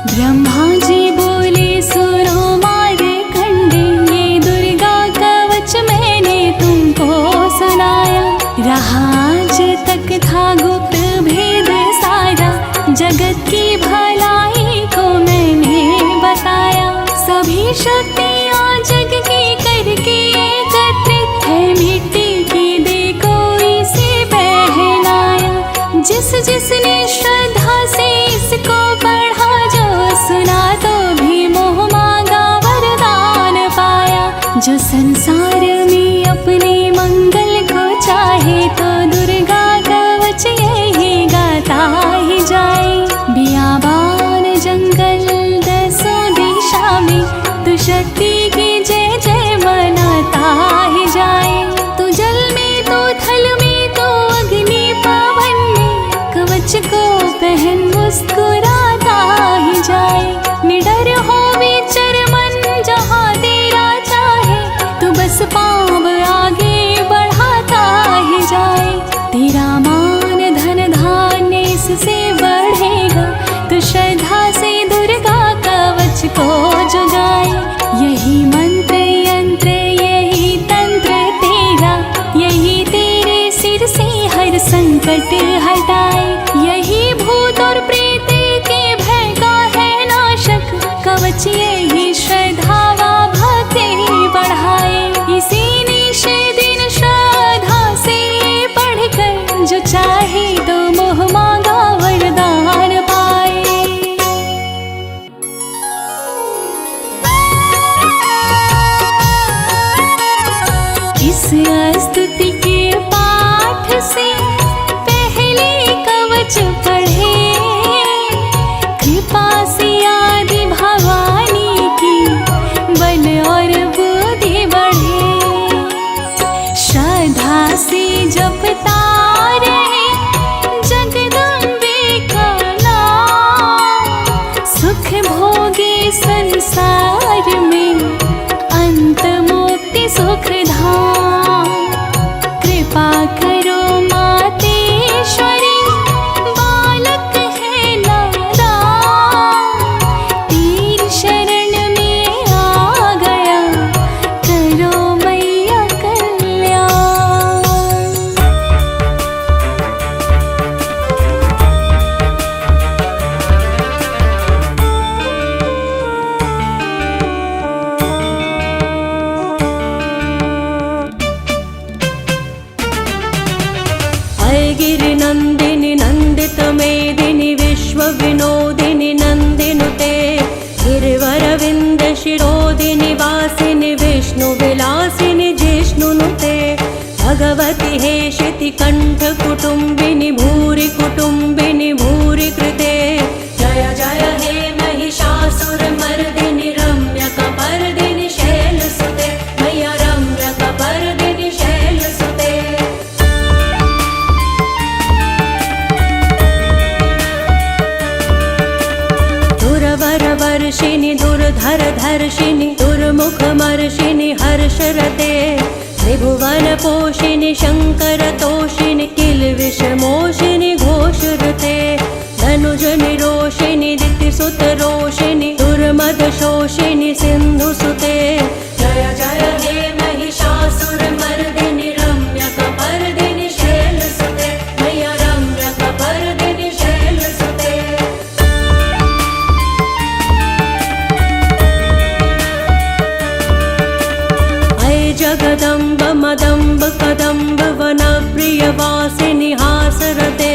ब्रह्मा जी बोले सुनो मार्कंडे, ये दुर्गा कवच मैंने तुमको सुनाया। रहा आज तक था गुप्त भेद सारा, जगत की भलाई को मैंने बताया। सभी शक्तियाँ जग की करके एकत्रित है, मिट्टी की दे कोई से पहनाया। जिस जिसने श्रद्धा से इसको पढ़ा, जो सुना तो भी मोह मांगा वरदान पाया। जो संसार में अपने मंगल को चाहे, तो दुर्गा कवच यही गाता ही जाए। बियाबान जंगल दसों दिशा में, तू शक्ति की जय जय मनाता ही जाए। तू जल में, तू थल में, तू अग्नि पवन में, कवच को पहन मुस्कुराता ही जाए। निडर हो विचर मन जहाँ तेरा चाहे, तू बस पाँव आगे बढ़ाता ही जाए। तेरा मान धन धान्य इससे बढ़ेगा, तू श्रद्धा से दुर्गा कवच को जुगाए। यही मंत्र यंत्र यही तंत्र तेरा, यही तेरे सिर से हर संकट हटाए। यही भूत और प्रेत के भय का है नाशक, कवच यही श्रद्धा व भक्ति बढ़ाए। इसी निश दिन श्रद्धा से पढ़कर, जो चाहे तो मोह मांगा वरदान पाए। इस स्तुति के पाठ से पहले कवच पढ़े, कृपा से आदि भवानी की बल और बुद्धि बढ़े। श्रद्धा से जपता रहे जगदम्बे का नाम, सुख भोगे संसार में, अंत मुक्ति सुख धाम। कृपा करो मातेश्वरी, बालक है नादान। तेरी शरण में आ गया, करो मैया कल्याण। गिरिनन्दिनि नन्दित मेदिनि विश्व विनोदिनि नन्दिनुते, गिरिवरविन्द शिरोदिनि वासिनि विष्णु विलासिनि जिष्णुनुते। भगवति हेशिति कण्ठ कुटुम्बिनि भूरि कुटुम्बिनि भूरि कृते। जय जय हे महिषासुर मर्दिनि रम्यकपर्दिनि शैलसुते, मैया रम्यकपर्दिनि शैलसुते। दुर्वरवर्षिणि दुर्धरधर्षिणि दुर्मुखमर्षिणि हर्षरते। त्रिभुवनपोषिणि शङ्करतोषिणि किल्बिषमोषिणि घोषरते। धनुजनिरोषिणि दितिसुतरोषिणि दुर्मदशोषिणि सिन्धुसुते। जय जय हे महिषासुरमर्दिनि रम्यकपर्दिनि शैलसुते, मैया रम्यकपर्दिनि शैलसुते। जगदम्ब मदम्ब कदम्ब वनप्रियवासिनि हासरते।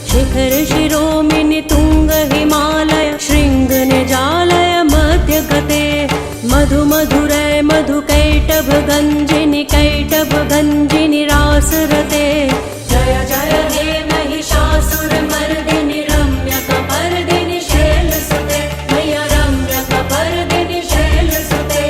शिखर शिरोमिनि तुंग हिमालय शृंग निजालय मध्यगते। मधु मधुरै मधुकै कैटभगञ्जिनि रासरते जय जय हे महिषासुरमर्दिनि रम्यकपर्दिनि शैलसुते मैया रम्यकपर्दिनि शैलसुते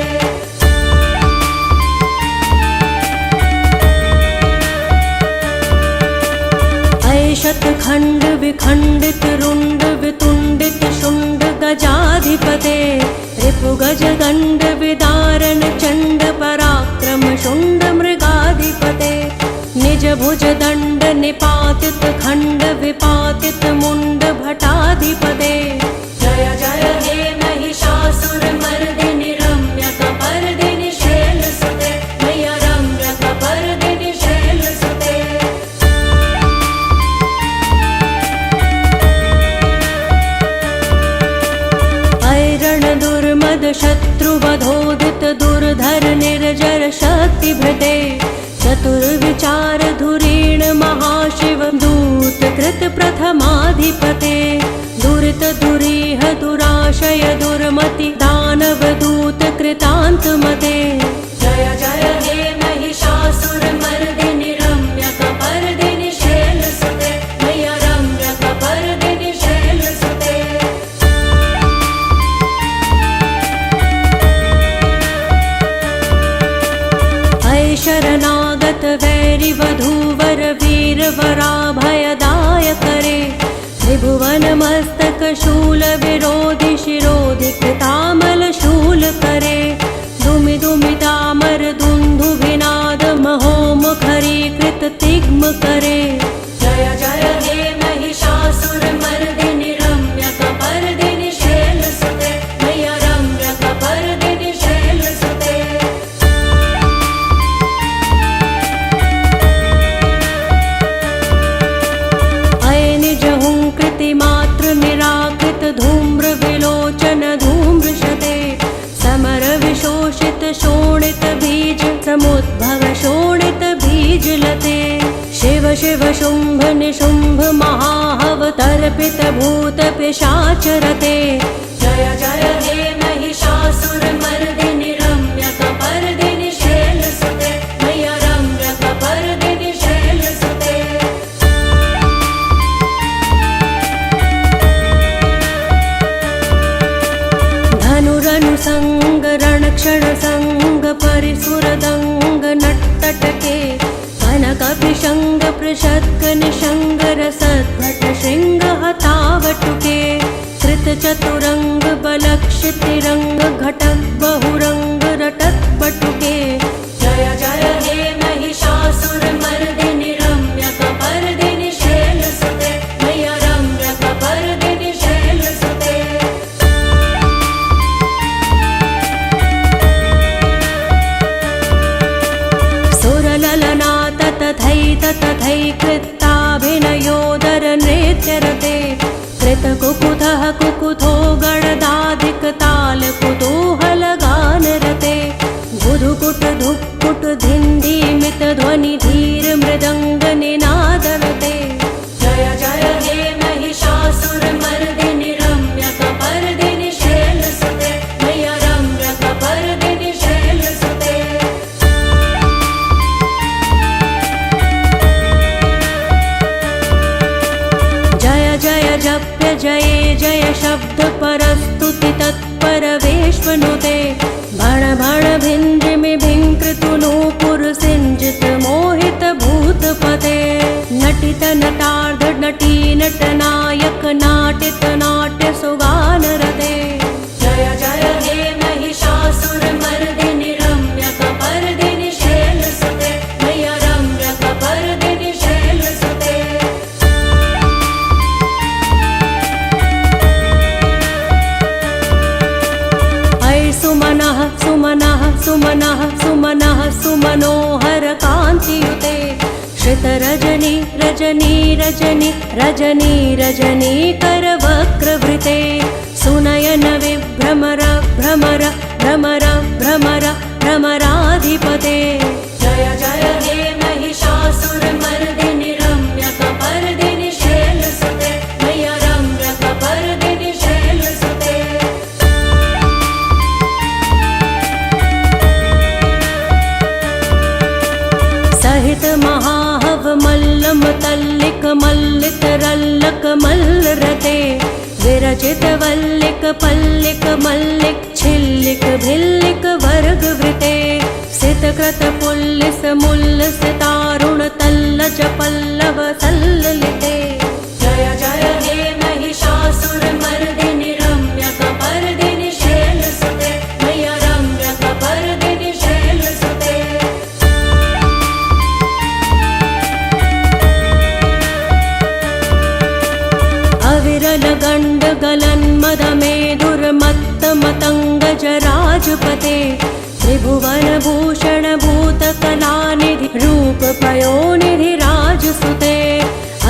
ऐशतखण्ड विखण्डित रुण्ड वितुण्डित शुण्ड गजाधिपते रिपुगज दण्ड विदारण चण्ड पराक्रम शुण्ड मृगाधिपते निज भुज दण्ड निपातित खण्ड विपातित मुण्ड भटाधिपते जय जय हे महिषासुरमर्दिनि रम्यकपर्दिनि शैलसुते मैया रम्यकपर्दिनि शैलसुते दुर्मद शत्रुवधोदित दुर्धर निर्जर शक्तिभृते चतुर्विचार धुरीण महाशिव दूत कृत प्रथमाधिपते दुरित दुरीह दुराशय दुर्मति दानव दूत कृतान्तमते जय जय हे महिषासुरमर्दिनि रम्यकपर्दिनि शैलसुते मैया रम्यकपर्दिनि शैलसुते शरणागत वैरि वधूवर वीर वराभयदाय करे त्रिभुवन मस्तक शूल विरोधि शिरोधि कृतामल शूल करे दुमि दुमि तामर दुन्दु विनाद महोमुखरी कृत तिग्म करे जय जय हे महिषासुरमर्दिनि रम्यकपर्दिनि शैलसुते मैया रम्यकपर्दिनि शैलसुते मातृ निराकृत धूम्र विलोचन धूम्रशते समर विशोषित शोणित बीज समुद्भव शोणित बीज लते शिव शिव शुंभ निशुंभ महाहव तर्पित भूत पिशाचरते जय जय हे महिषासुरमर्दिनि रम्यकपर्दिनि शैलसुते मैया रम्यकपर्दिनि शैलसुते धनुरनुसंग रणक्षण संग परिसुरदंग नट्टटके कनकपिशंग पृषत्क निशंग रसद्भट शृंग हतावटुके कृत चतुरंग बलक्षितिरंग घटक बहुरंग रटक बटुके जय जय हे महिषासुरमर्दिनि रम्यकपर्दिनि शैलसुते मैया रम्यकपर्दिनि शैलसुते सुरललनाथ तथैकृत्ताभिनयोदर नृत्यरते कृतकुकुथः कुकुथो गणदाधिक ताल कुतूहल गानरते गुधुकुट धुक्कुट धिन्धीमित ध्वनि धीर मृदंग निनादरते जय जय हे महिषासुरमर्दिनि रम्यकपर्दिनि शैलसुते मैया रम्यकपर्दिनि शैलसुते जय जप्य जये जय शब्द परस्तुति तत्पर वेश्मनुते भण भण भिञ्जिमि भिङ्कृतु नूपुर सिञ्जित मोहित भूतपते नटित नटार्ध नटी नटनायक नाटित नाट्य सुगानरते जय जय हे महिषासुरमर्दिनि रम्यकपर्दिनि शैलसुते मैया रम्यकपर्दिनि शैलसुते सुमनः सुमनः सुमनः सुमनः सुमनोहर कान्तियुते श्रितरजनी रजनी रजनी रजनी रजनी करवक्रवृते सुनयन विभ्रमर भ्रमर भ्रमर भ्रमर भ्रमराधिपते जय जय हे महिषासुरमर्दिनि रम्यकपर्दिनि शैलसुते मैया रम्यकपर्दिनि शैलसुते मल्लरते विरचित वल्लिक पल्लिक मल्लिक छिल्लिक भिल्लिक वर्ग वृते सितकृत पुल्लिस मुल्लस तारुण तल्लज पल्लव सल्ललिते जय जय हे महिषासुर मर्दिनि रम्यकपर्दिनि शैलसुते मैया रम्यकपर्दिनि शैलसुते अविरल गण्ड गलन मद मेधुर्मत्त मतंगज राजपते त्रिभुवन भूषण भूत कलानिधि रूप पयोनिधि राजसुते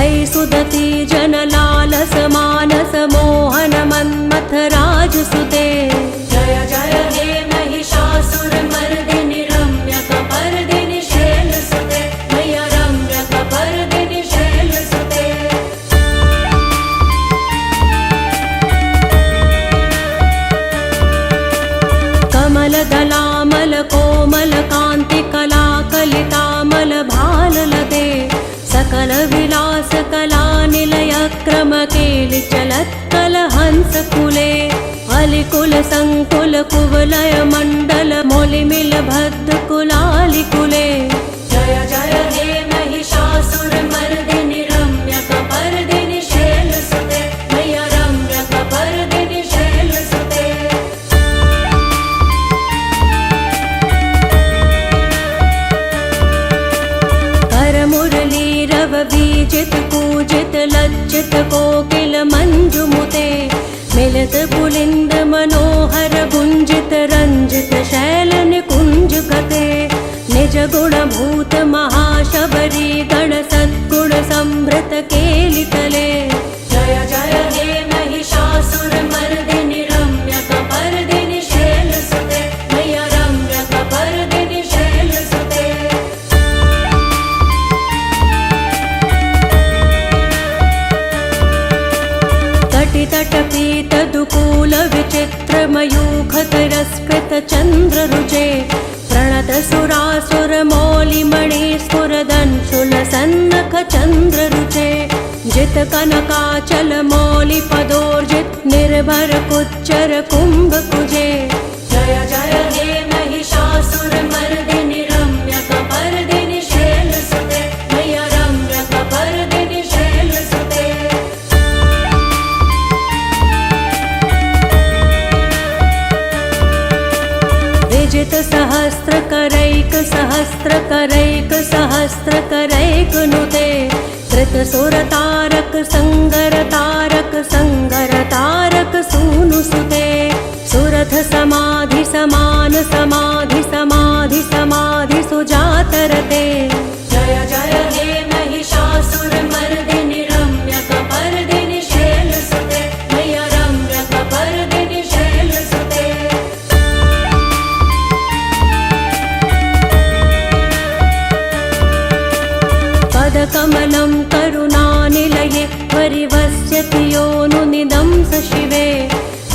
ऐ सुदति जन लालस मानस मोहन मन्मथ राजसुते जय जय हे महिषासुर मर्दिनि रम्यकपर्दिनि शैलसुते मैया रम्यकपर्दिनि शैलसुते कमलदलामल कोमल कान्ति कला कलितामल भाललते सकल विलास कला निलय क्रम केलि चलत्कल हंस कुले अलिकुल संकुल कुवलय मंडल मोलिमिल भद्द कुलालि कुले जय जय हे महिषासुर मर्दिनि रम्यकपर्दिनि शैलसुते मैया रम्यकपर्दिनि शैलसुते मुरलीरव बीजित कूजित लज्जित कोकिल मंजुमुते मिलित पुलिंद मनोहर गुंजित रंजित शैल निकुंज गते निज गुण भूत महाशबरी गण सद्गुण संभृत केलितले जय जय हे महिषासुर मर्दिनि रम्यकपर्दिनि शैलसुते मैया रम्यकपर्दिनि शैलसुते तटपीत दुकूल विचित्र मयूख तिरस्कृत चंद्र रुचे प्रणत सुरासुर मौलि मणि स्फुरदंशुल सन्नख चंद्र रुचे जित कनकाचल मौलि पदोर्जित निर्भर कुच्चर कुंभ कुजे जय जय हे महिषासुर मर्दिनि रम्यकपर्दिनि शैलसुते मैया रम्यकपर्दिनि शैलसुते विजित सहस्त्र करैक सहस्त्र करैक सहस्त्र करैक नुते कृत सुर तारक संगर तारक सूनु सुते सुरथ समाधि समान समाधि समाधि समाधि सुजातरते जय जय हे महिषासुर मर्दिनि रम्यकपर्दिनि शैलसुते मैया रम्यकपर्दिनि शैलसुते पदकमलं करुणानिलये परिवस्यति योनुनिदं स शिवे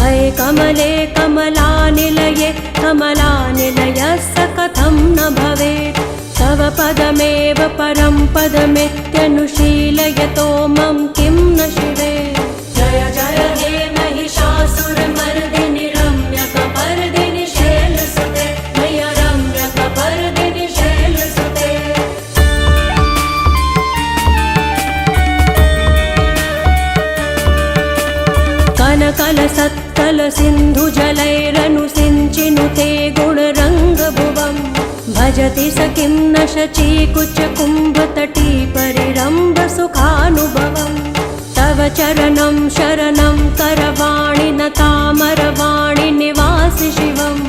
हये कमले कमलानिलये कमलानिलयस्य कथं न भवेत् तव पदमेव परं पदमित्यनुशीलयतो मम किं न शिवे जय जय हे महिषासुर मर्दिनि रम्यकपर्दिनि शैलसुते मैया रम्यकपर्दिनि शैलसुते कनकल सत्कल सिन्धु जलैरनुसिञ्चिनुते गुणरङ्गभुवम् भजति स किं न शचीकुच कुम्भतटी परिरम्भ सुखानुभवम् तव चरणं शरणं करवाणि नतामरवाणि निवासि शिवम्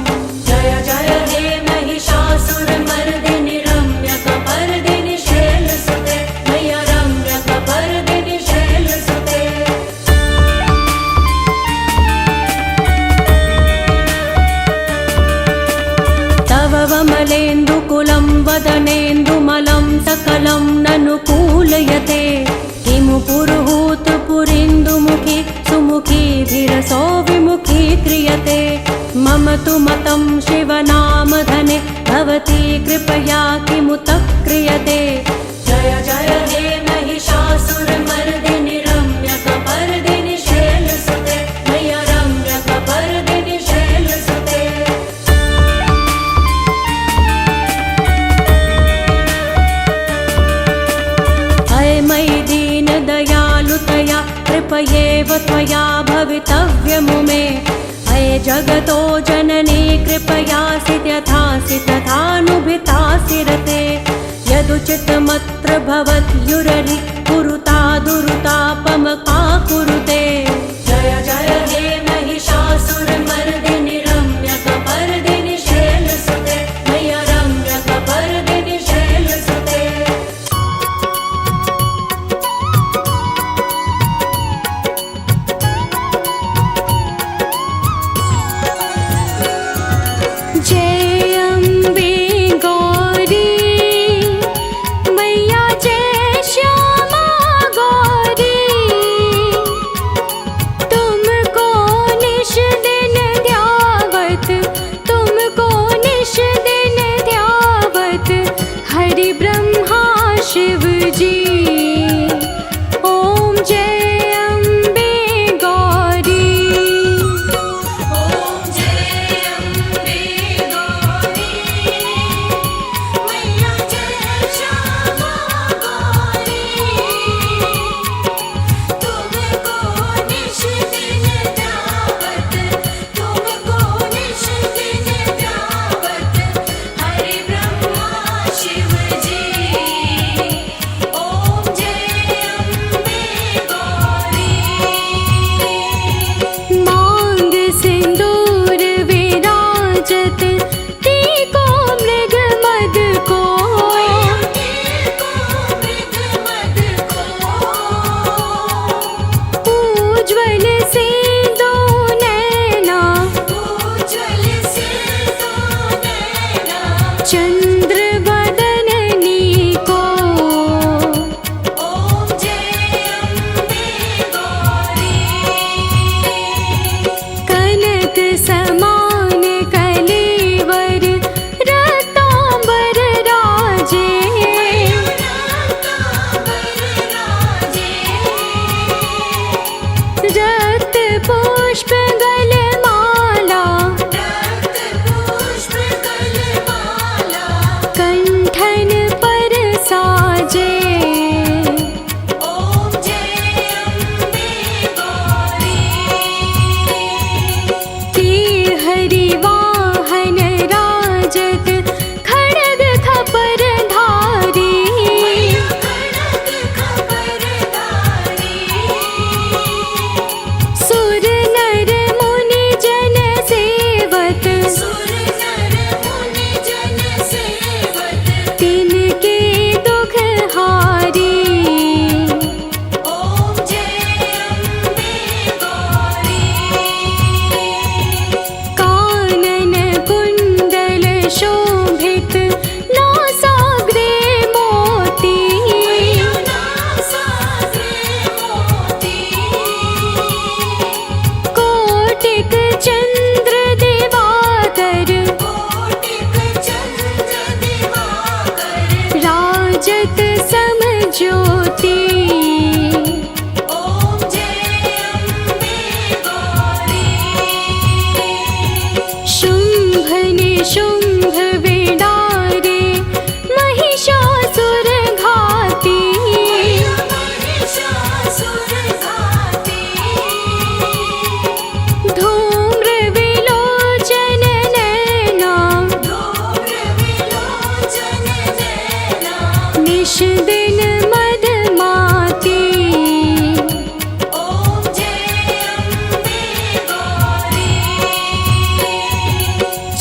जय जय हे महिषासुर मर्दिनि रम्यकपर्दिनि शैलसुते मैया रम्यकपर्दिनि शैलसुते तव वमलेन्दुकुलं वदनेन्दुमलं सकलं ननुकूलयते किमु पुरुहूत पुरीन्दुमुखी सुमुखीभिरसो विमुखी क्रियते मम तु मतं शिवनामधने भवती कृपया किमुत क्रियते जय जय हे महिषासुर मर्दिनि रम्यक कृपयैव त्वया भवितव्यमुमे अये जगतो जननी कृपयासि यथासि तथानुभितासि रते यदुचितमत्र भवत्युररि कुरुता दुरुतापमका कुरुते जय जय हे महिषासुरमर्दिनि रम्यकपर्दिनि शैलसुते मय्य रम्यकपर्दिनि शैलसुते जय अम्बे गौरी मैया जय श्यामा गौरी तुमको निश दिन ध्यावत तुमको निश दिन ध्यावत हरि ब्रह्मा शिव जी ओम जय अम्बे गौरी ओम जय अम्बे गौरी मैया जय श्यामा गौरी तुमको निश दिन ध्यावत तुमको निश दिन ध्यावत हरि ब्रह्मा शिव जी ओम जय अम्बे गौरी मांग सिंदूर विराजत टीको मृग मद को उज्ज्वल से दो नैना चंद्र बदननी को कनक समान कलेवर रतांबर राजे रक्त पुष्प गलमाला कंठन पर साजे के हरि वाहन राजत खड़ग खपर धारी सुर नर मुनि जन सेवत तिनके दुख हारी कानन कुंडल शोभित नासाग्रे मोती कोटिक चंद्र दिवाकर राजत सम ज्योति शुंभ निशुंभ विडारे महिषासुर घाती धूम्र विलोचन नैना निश दिन मदमाती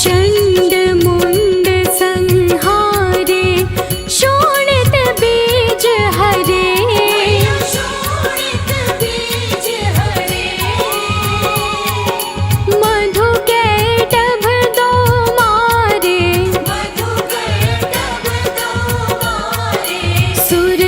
चंड मुंड संहारे शोणित बीज हरे मधु कैटभ दो मारे सुर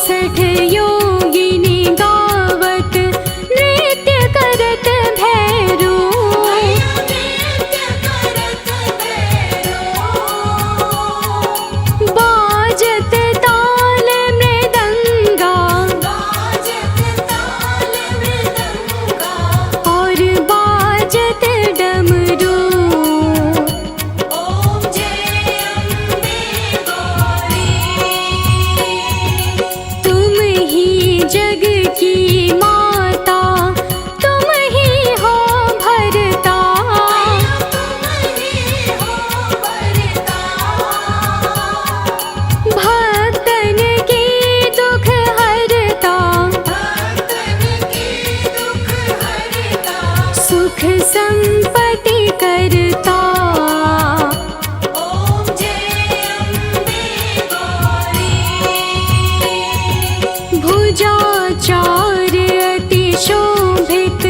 62 योगिनी गावत नृत्य करत भैरो बाजत ताल मृदंगा और बाजत डमरू तुम ही जग की माता तुम ही हो भरता भक्तन की दुख हरता सुख संपत्ति करता भुजाचार अति शोभित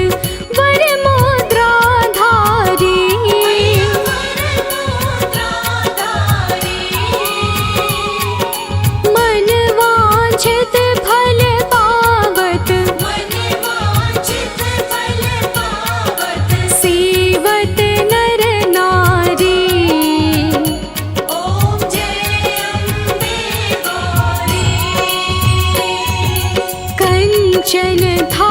वर मुद्राधारी मन वांछित फल पावत सेवत नर नारी कंचन था